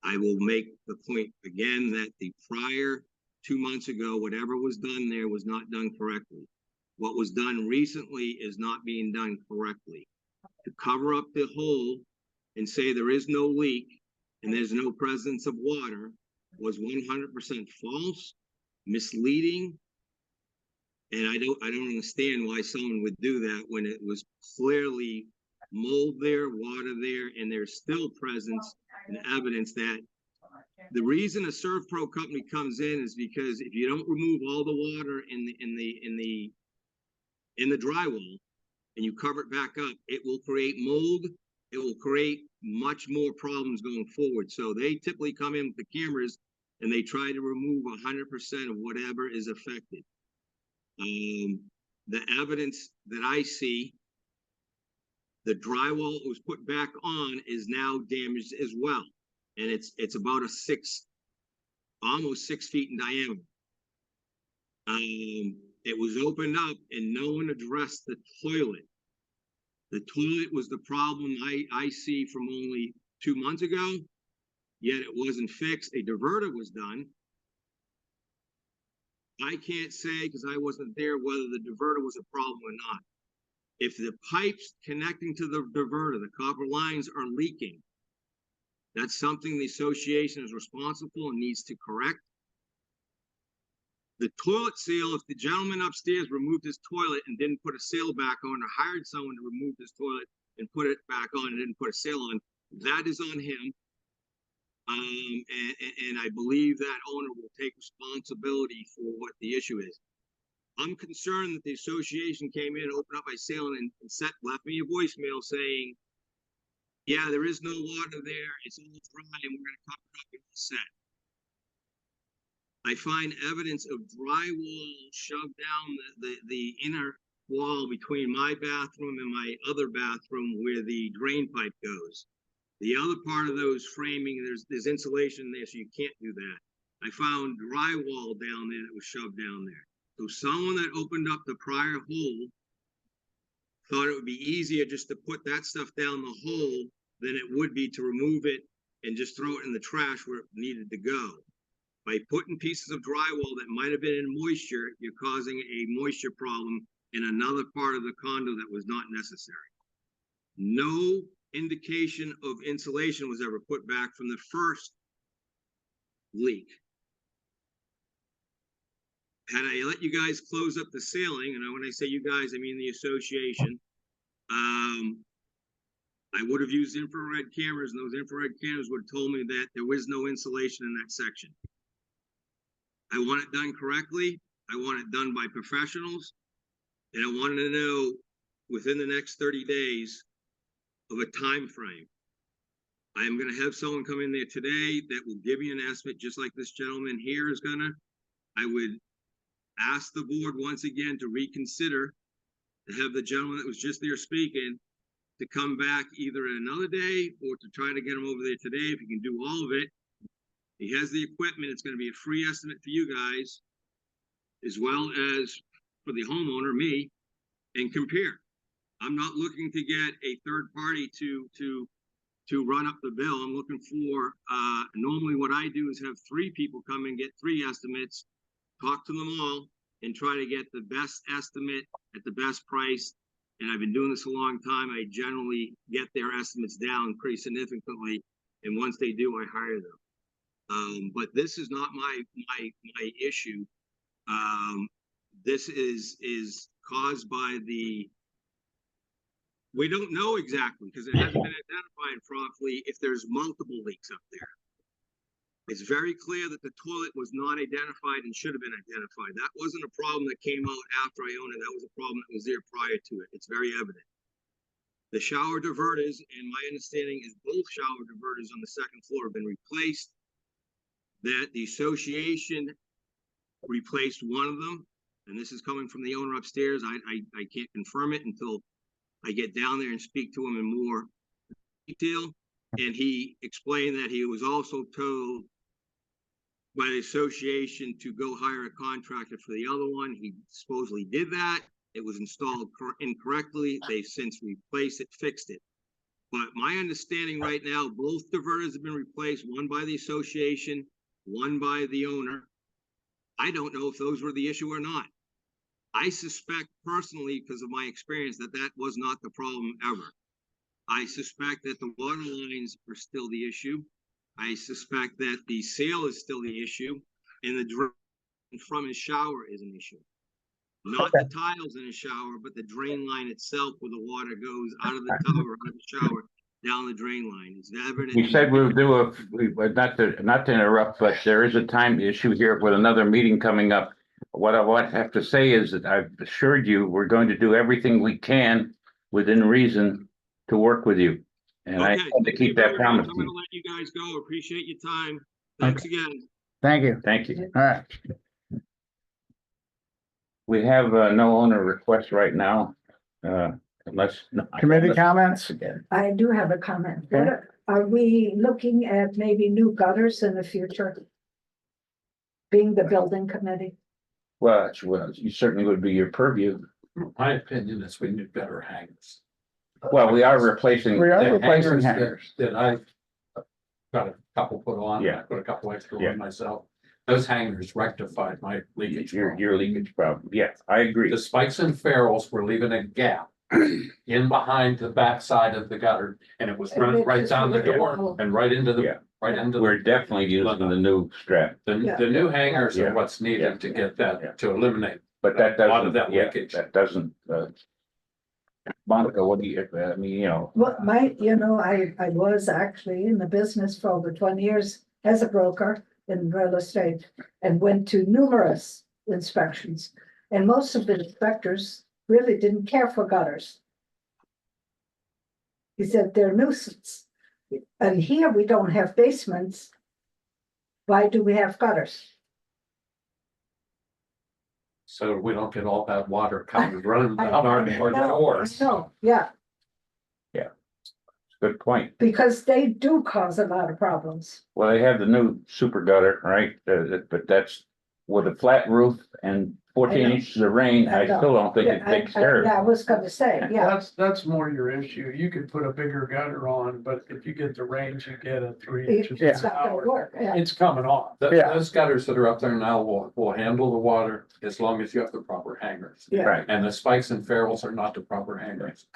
I will make the point again that the prior 2 months ago, whatever was done there was not done correctly. What was done recently is not being done correctly. To cover up the hole and say there is no leak and there's no presence of water was 100% false, misleading. And I don't understand why someone would do that when it was clearly mold there, water there, and there's still presence and evidence that the reason a Serve Pro company comes in is because if you don't remove all the water in the drywall and you cover it back up, it will create mold. It will create much more problems going forward. So they typically come in with the cameras and they try to remove 100% of whatever is affected. The evidence that I see, the drywall that was put back on is now damaged as well. And it's about almost 6 feet in diameter. It was opened up and no one addressed the toilet. The toilet was the problem I see from only 2 months ago, yet it wasn't fixed. A diverter was done. I can't say, because I wasn't there, whether the diverter was a problem or not. If the pipes connecting to the diverter, the copper lines, are leaking, that's something the association is responsible and needs to correct. The toilet seal, if the gentleman upstairs removed his toilet and didn't put a seal back on, or hired someone to remove his toilet and put it back on and didn't put a seal on, that is on him. And I believe that owner will take responsibility for what the issue is. I'm concerned that the association came in, opened up by sailing, and left me a voicemail saying, yeah, there is no water there, it's all dry, and we're going to cover it up and all set. I find evidence of drywall shoved down the inner wall between my bathroom and my other bathroom where the drain pipe goes. The other part of those framing, there's insulation there, so you can't do that. I found drywall down there that was shoved down there. So someone that opened up the prior hole thought it would be easier just to put that stuff down the hole than it would be to remove it and just throw it in the trash where it needed to go. By putting pieces of drywall that might have been in moisture, you're causing a moisture problem in another part of the condo that was not necessary. No indication of insulation was ever put back from the first leak. Had I let you guys close up the ceiling, and when I say you guys, I mean the association, I would have used infrared cameras, and those infrared cameras would have told me that there was no insulation in that section. I want it done correctly. I want it done by professionals. And I wanted to know within the next 30 days of a time frame. I'm going to have someone come in there today that will give you an estimate, just like this gentleman here is gonna. I would ask the board once again to reconsider, to have the gentleman that was just there speaking to come back either another day or to try to get him over there today. If you can do all of it, he has the equipment. It's going to be a free estimate for you guys, as well as for the homeowner, me, and compare. I'm not looking to get a third party to run up the bill. I'm looking for, normally what I do is have 3 people come and get 3 estimates, talk to them all, and try to get the best estimate at the best price. And I've been doing this a long time. I generally get their estimates down pretty significantly. And once they do, I hire them. But this is not my issue. This is caused by we don't know exactly, because it hasn't been identified properly, if there's multiple leaks up there. It's very clear that the toilet was not identified and should have been identified. That wasn't a problem that came out after I owned it. That was a problem that was there prior to it. It's very evident. The shower diverters, and my understanding is both shower diverters on the second floor have been replaced. that the association replaced one of them, and this is coming from the owner upstairs. I can't confirm it until I get down there and speak to him in more detail. And he explained that he was also told by the association to go hire a contractor for the other one. He supposedly did that. It was installed incorrectly. They've since replaced it, fixed it. But my understanding right now, both diverters have been replaced, one by the association, one by the owner. I don't know if those were the issue or not. I suspect personally, because of my experience, that that was not the problem ever. I suspect that the water lines are still the issue. I suspect that the seal is still the issue, and the drain from his shower is an issue. Not the tiles in his shower, but the drain line itself, where the water goes out of the tub or out of the shower down the drain line. It's evident. We said we'll do not to interrupt, but there is a time issue here with another meeting coming up. What I have to say is that I've assured you, we're going to do everything we can within reason to work with you. And I Okay, intend to thank you keep that very much. promise. I'm gonna let you guys go. Appreciate your time. Thanks again. Thank you. Thank you. All right. We have no owner request right now, unless. Committee comments? I do have a comment. Okay. Are we looking at maybe new gutters in the future? Being the building committee? Well, you certainly would be your purview. My opinion is we need better hangers. Well, we are replacing. We are The replacing hangers hangers. That I got a couple put on, Yeah. I put a couple extra Yeah. on myself. Those hangers rectified my leakage. problem. Your leakage problem. Yes, I agree. The spikes and ferrules were leaving a gap in behind the backside of the gutter, and it was running right down the door and right into the, Yeah. right into We're definitely using the new strap, the Yeah. new hangers Yeah. are what's Yeah. needed to get Yeah. that, to eliminate. but that A lot of doesn't, that yeah, leakage. that doesn't, Monica, what do you, I mean, you know. Well, I was actually in the business for over 20 years as a broker in real estate and went to numerous inspections. And most of the inspectors really didn't care for gutters. He said they're nuisance. And here we don't have basements. Why do we have gutters? So we don't get all that water coming running down our No, doors. no, yeah, Good point. because they do cause a lot of problems. Well, they have the new super gutter, right? But that's with a flat roof and 14 I know. inches of rain, I I know. still don't think it Yeah, takes care of it. I was gonna say, yeah, That's more your issue. You could put a bigger gutter on, but if you get the range, you get a 3 it- inches it's an not gonna hour. work, yeah. It's coming off. Yeah. Those gutters that are up there now will handle the water as long as you have the proper hangers. Yeah. Right, And the spikes and ferrules are not the proper hangers.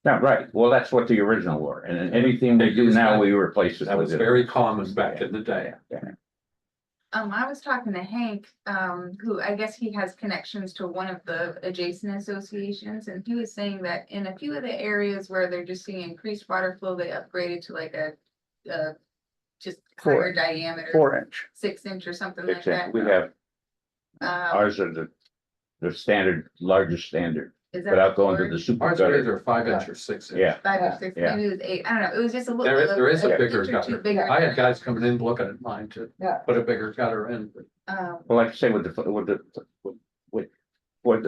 no, right. Well, that's what the original were. And anything they do now, we replace it That was with it. very common back in the day. I was talking to Hank, who I guess he has connections to one of the adjacent associations, and he was saying that in a few of the areas where they're just seeing increased water flow, they upgraded to like a just higher diameter, 4-inch. 6 inch or something like that. We have, Um, ours are the standard, largest standard, is that without going to four? the super Ours gutter. are 5 inch or 6 inch. Yeah, 5 or 6, Yeah. maybe it was 8, I don't know, it was just a little. There is a inch bigger or two gutter. bigger I had than guys coming in looking at mine to Yeah. put a bigger gutter in. well, like I say, well,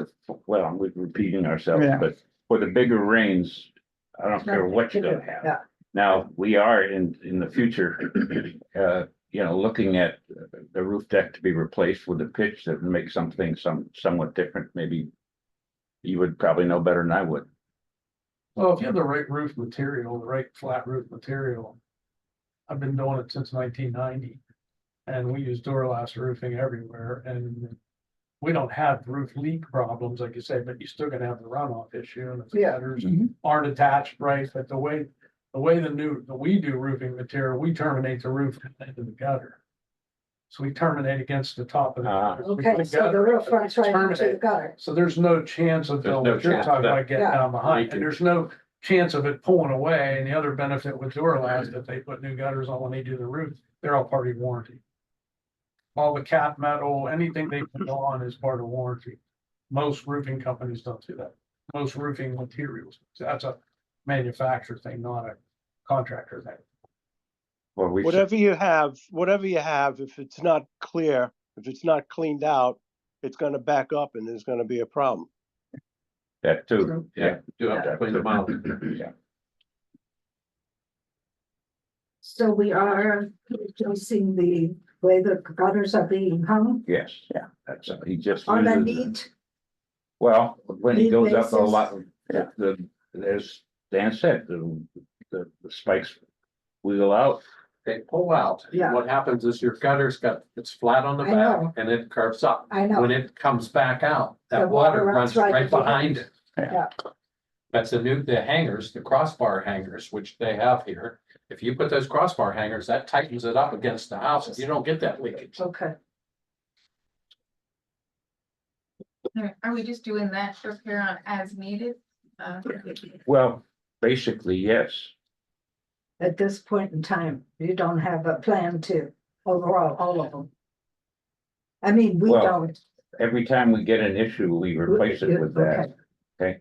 we're repeating ourselves, Yeah. but for the bigger rains, I don't care what you're gonna have. Yeah. Now, we are in the future, looking at the roof deck to be replaced with a pitch that would make something somewhat different. Maybe you would probably know better than I would. Well, if you have the right roof material, the right flat roof material. I've been doing it since 1990. And we use Duralast roofing everywhere and we don't have roof leak problems, like you say, but you're still gonna have the runoff issue and if the Yeah. gutters Mhm. aren't attached right, but the way we do roofing material, we terminate the roof into the gutter. So we terminate against the top of the. Ah. gutter. We Okay, put so the gutter- roof runs right into the terminate. gutter. So there's no chance of There's what no you're chance talking that about getting Yeah. down behind, leakage. and there's no chance of it pulling away, and the other benefit with Duralast, if they put new gutters on when they do the roof, they're all part of warranty. All the cap metal, anything they put on is part of warranty. Most roofing companies don't do that. Most roofing materials, so that's a manufacturer thing, not a contractor thing. Well, we should, Whatever you have, if it's not clear, if it's not cleaned out, it's gonna back up and there's gonna be a problem. that too, yeah. Do have to clean them out. Yeah. So we are reducing the way the gutters are being hung Yes, yeah, that's, he just. on a uses it. neat, Well, when he Neat goes up a basis. lot, there's, Dan said, the spikes wiggle out. They pull out. Yeah. What happens is your gutter's it's flat on the I back know. and it curves up. I know. When it comes back out, The that water water runs runs right right at the end. behind it. Yeah. That's the hangers, the crossbar hangers, which they have here. If you put those crossbar hangers, that tightens it up against the house. You don't get that leakage. okay. Are we just doing that repair on as needed? Well, basically, yes. At this point in time, you don't have a plan to overall all of them. I mean, we Well, don't. Every time we get an issue, we replace it with that. Okay. Okay,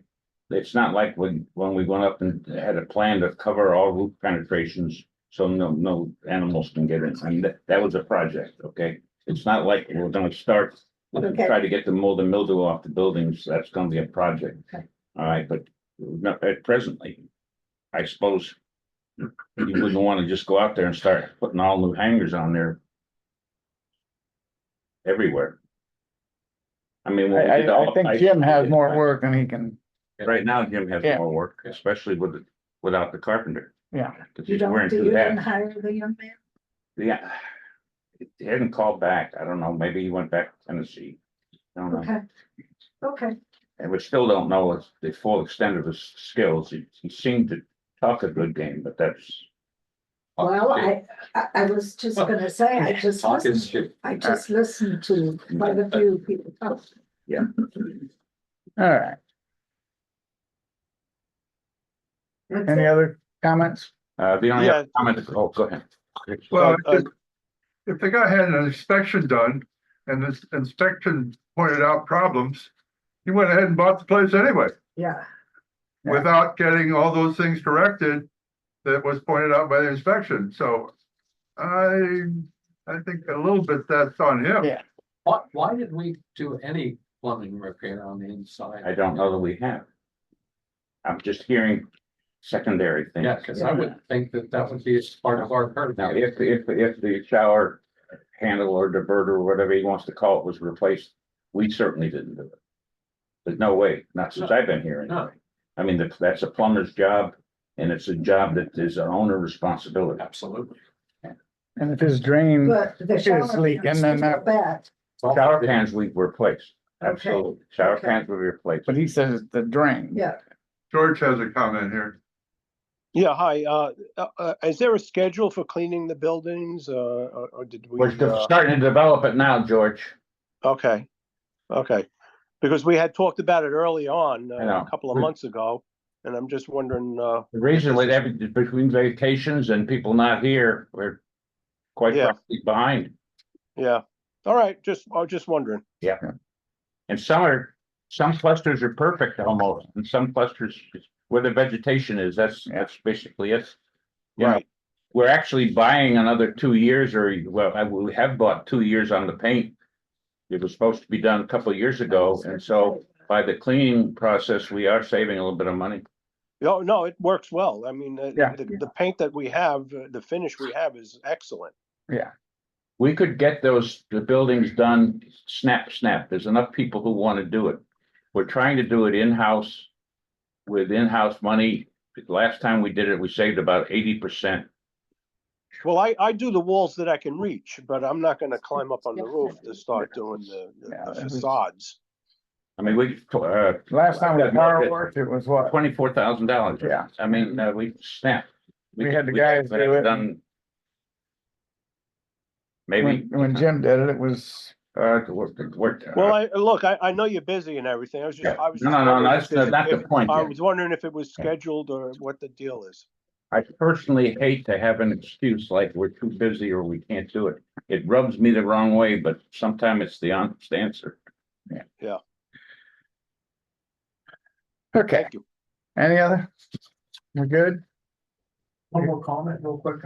it's not like when we went up and had a plan to cover all roof penetrations, so no animals can get in. I mean, that was a project, okay? It's not like we're gonna start, Okay. try to get the mold and mildew off the buildings, that's gonna be a project. Okay. All right, but not presently, I suppose you wouldn't wanna just go out there and start putting all new hangers on there everywhere. I mean, when we did all I the think pipes, Jim we has did more fine. work than he can, Right now, Jim has Yeah. more work, especially without the carpenter. yeah. 'Cause You he's wearing don't, do two you even hats. hire the young man? Yeah. He hadn't called back. I don't know. Maybe he went back to Tennessee. I don't know. Okay. Okay, And we still don't know the full extent of his skills. He seemed to talk a good game, but that's, well, I was just gonna say, I just Talk is listened, cheap. I just listened to quite a few people talk. All right. That's Any it. other comments? the only Yeah. other comment, oh, go ahead. Well, Uh, if the guy had an inspection done and this inspection pointed out problems, he went ahead and bought the place anyway, Yeah, Yeah. without getting all those things corrected that was pointed out by the inspection. So I think a little bit that's on him. Yeah. Why did we do any plumbing repair on the inside? I don't know that we have. I'm just hearing secondary things. Yeah, because I would think that would be part of our Now, purview. if the shower handle or diverter or whatever he wants to call it was replaced, we certainly didn't do it. There's no way, not since I've been here No. anyway. I mean, that's a plumber's job and it's a job that is an owner responsibility. Absolutely. And if his drain, but the shower. leaking, is then still that- bad. Shower pans we replaced, Okay, absolutely. Shower okay. pans we replaced. but he says it's the drain. Yeah, George has a comment here. Yeah, hi, is there a schedule for cleaning the buildings, or did we? We're starting to develop it now, George. Okay, okay, because we had talked about it early on, I know. a couple of months ago, and I'm just wondering, The reason with between vacations and people not here, we're quite Yeah. frankly behind. yeah, all right, I was just wondering. And some clusters are perfect almost, and some clusters where the vegetation is, that's basically it. You know, Right. we're actually buying another 2 years we have bought 2 years on the paint. It was supposed to be done a couple of years ago, and so by the cleaning process, we are saving a little bit of money. No, it works well. I mean, Yeah. the paint that we have, the finish we have is excellent. Yeah, We could get the buildings done snap. There's enough people who want to do it. We're trying to do it in-house with in-house money. The last time we did it, we saved about 80%. Well, I do the walls that I can reach, but I'm not gonna climb up on the roof to start doing Yeah, the it was- facades. I mean, last time we I've got no- worked, it was what? $24,000. Yeah. I mean, we snapped. We had the guys could do have it. done. Maybe. When Jim did it, it was, Worked. Well, I know you're busy and everything. I was just No, wondering that's if not the point. I yet. was wondering if it was scheduled or what the deal is. I personally hate to have an excuse like we're too busy or we can't do it. It rubs me the wrong way, but sometimes it's the honest answer. okay. Thank you. Any other? We're good? One more comment real quick.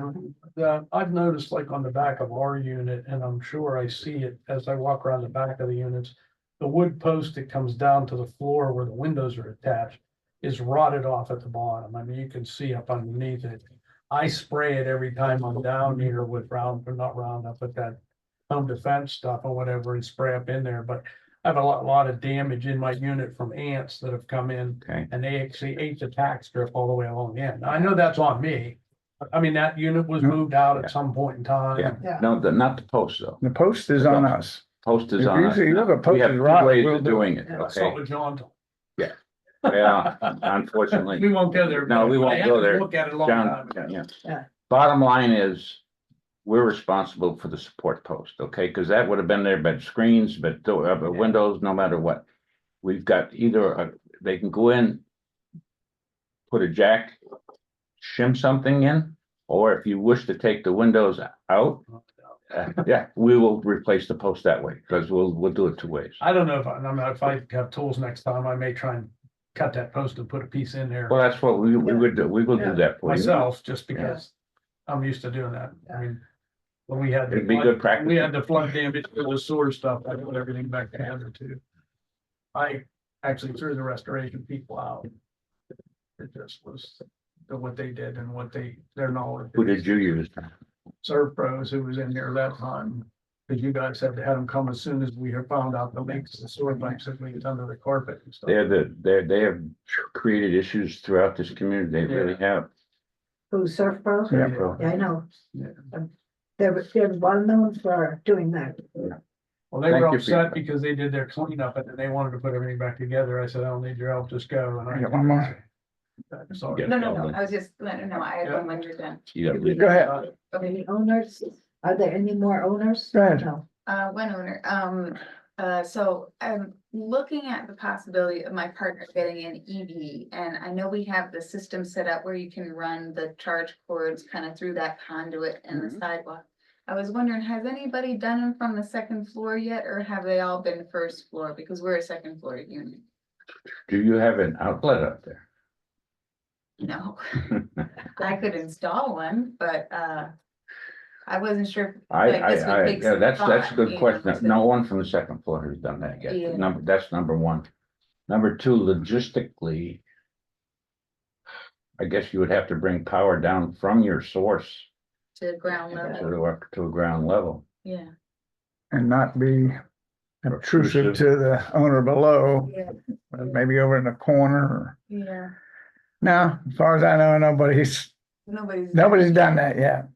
I've noticed like on the back of our unit, and I'm sure I see it as I walk around the back of the units. The wood post that comes down to the floor where the windows are attached is rotted off at the bottom. I mean, you can see up underneath it. I spray it every time I'm down here with not Roundup, but that home defense stuff or whatever and spray up in there, but I have a lot of damage in my unit from ants that have come in. Okay. And they actually ate the tack strip all the way along the end. Now, I know that's on me. I mean, that unit was moved out at some point in time. Yeah. No, not the post though. The post is on us. Post is If on you us. see, look, a post We have is two rotten, ways we'll of do doing it, That's what okay? John told. Yeah, unfortunately. We won't go there. No, we but I won't had go to there. Look at it a long time. John, ago. yeah. Yeah. Bottom line is, we're responsible for the support post, okay? Because that would have been there, but screens, but windows, no matter what. We've got either, they can go in, put a jack, shim something in, or if you wish to take the windows out, yeah, we will replace the post that way, because we'll do it two ways. I don't know if I have tools next time, I may try and cut that post and put a piece in there Well, that's what we would do. We will do that for you. myself, just because I'm used to doing that. I mean, when we had. the It'd be flood- good practice. We had the flood damage, the sewer stuff, I put everything back together too. I actually threw the restoration people out. It just was what they did and their knowledge. Who did you use? Serve Pros who was in there that time. Cause you guys had them come as soon as we had found out the leaks, the sewer pipes that leaked under the carpet and stuff. They have created issues throughout this community. They really have. Who, Surf Pros? Yeah. Yeah, I know. Yeah. They're well known for doing that. Well, they Thank were you for your upset because they did their cleanup and then they wanted to put everything back together. I said, I don't need your help, just go. And I got one more. Sorry. Yeah. No, I was just letting her know, I had one when you're done. You gotta leave. Go ahead. Any owners? Are there any more owners? Go ahead. No. One owner, so I'm looking at the possibility of my partner getting an EV. And I know we have the system set up where you can run the charge cords kind of through that conduit and the sidewalk. I was wondering, has anybody done them from the second floor yet, or have they all been first floor? Because we're a second floor unit. Do you have an outlet up there? No, I could install one, but, I wasn't sure. Yeah, that's a good question. No one from the second floor has done that Yeah. yet. That's number one. Number two, logistically, I guess you would have to bring power down from your source To ground level, to a ground level. yeah. And not be obtrusive to the owner below, Yeah, maybe over in the corner or. yeah. No, as far as I know, nobody's done that yet.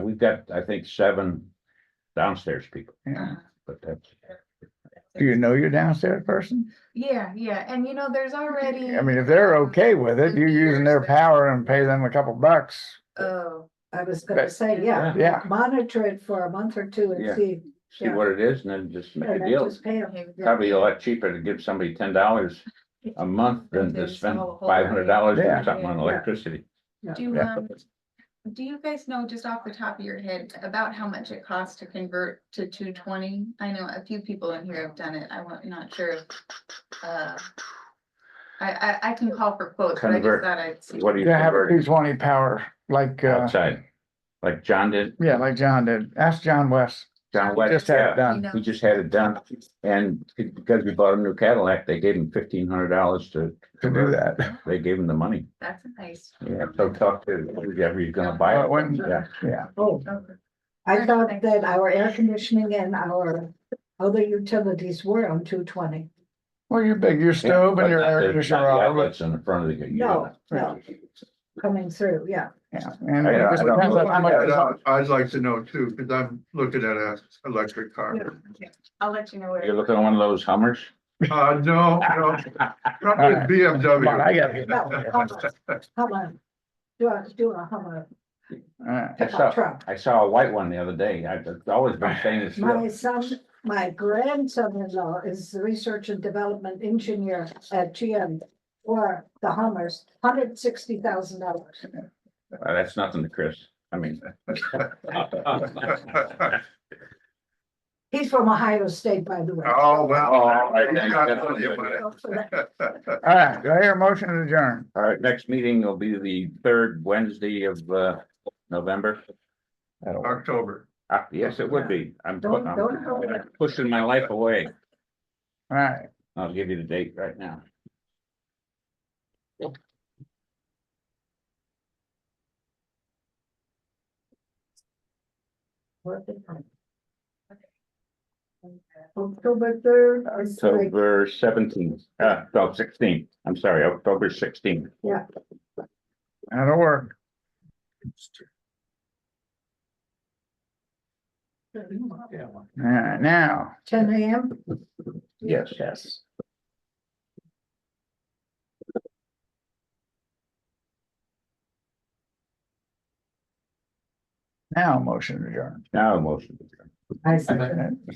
We've got, I think, 7 downstairs people, Yeah. but that's. Do you know your downstairs person? Yeah, and there's already. I mean, if they're okay with it, you using their power and pay them a couple bucks. Oh, I was gonna say, yeah. Yeah. Monitor it for a month or two Yeah. and see. See what it is and then just make And a then deal. just pay 'em. Yeah. Probably a lot cheaper to give somebody $10 a month than to There's spend a whole- $500 Yeah. for something on Yeah. electricity. do you guys know just off the top of your head about how much it costs to convert to 220? I know a few people in here have done it. I'm not sure. If, I can call for quotes, but I just Convert. thought I'd see. What do you You have a convert 220 power, like, outside? Like John did? yeah, like John did. Ask John West. John Just West, had it yeah. done. We just had it done. And because we bought a new Cadillac, they gave him $1,500 to To do that. They gave him the money. That's nice. Yeah, so talk to whoever you're gonna buy it. When- Yeah. Yeah. Oh, Okay. I thought that our air conditioning and our other utilities were on 220. Well, your stove But and your not air the- conditioner not the are, outlets in the front of the. No, Yeah. coming through, yeah. yeah. And I it don't- just I don't depends know. on how much is on. I'd like to know too, because I'm looking at an electric car. I'll let you know what. You're looking at one of those Hummers? No, probably Alright. BMW. Come on, I gotta get No, Hummer. Do a Hummer Alright. I pickup saw, truck. I saw a white one the other day. I've always been saying this. My son, my grandson-in-law is the research and development engineer at GM for the Hummers, $160,000. That's nothing to Chris. I mean. He's from Ohio State, by the way. Oh, well. all right, He's then. got plenty of money. All right, do I hear a motion to adjourn? All right, next meeting will be the third Wednesday of November. October. Yes, it would be. I'm Don't hold it. pushing my life away. All right, I'll give you the date right now. October 3rd. October 17th, no, 16th. I'm sorry, October 16th. Yeah, that'll work. All right, now, 10 a.m. Yes. yes. Now, motion to adjourn. Now, motion. I second it.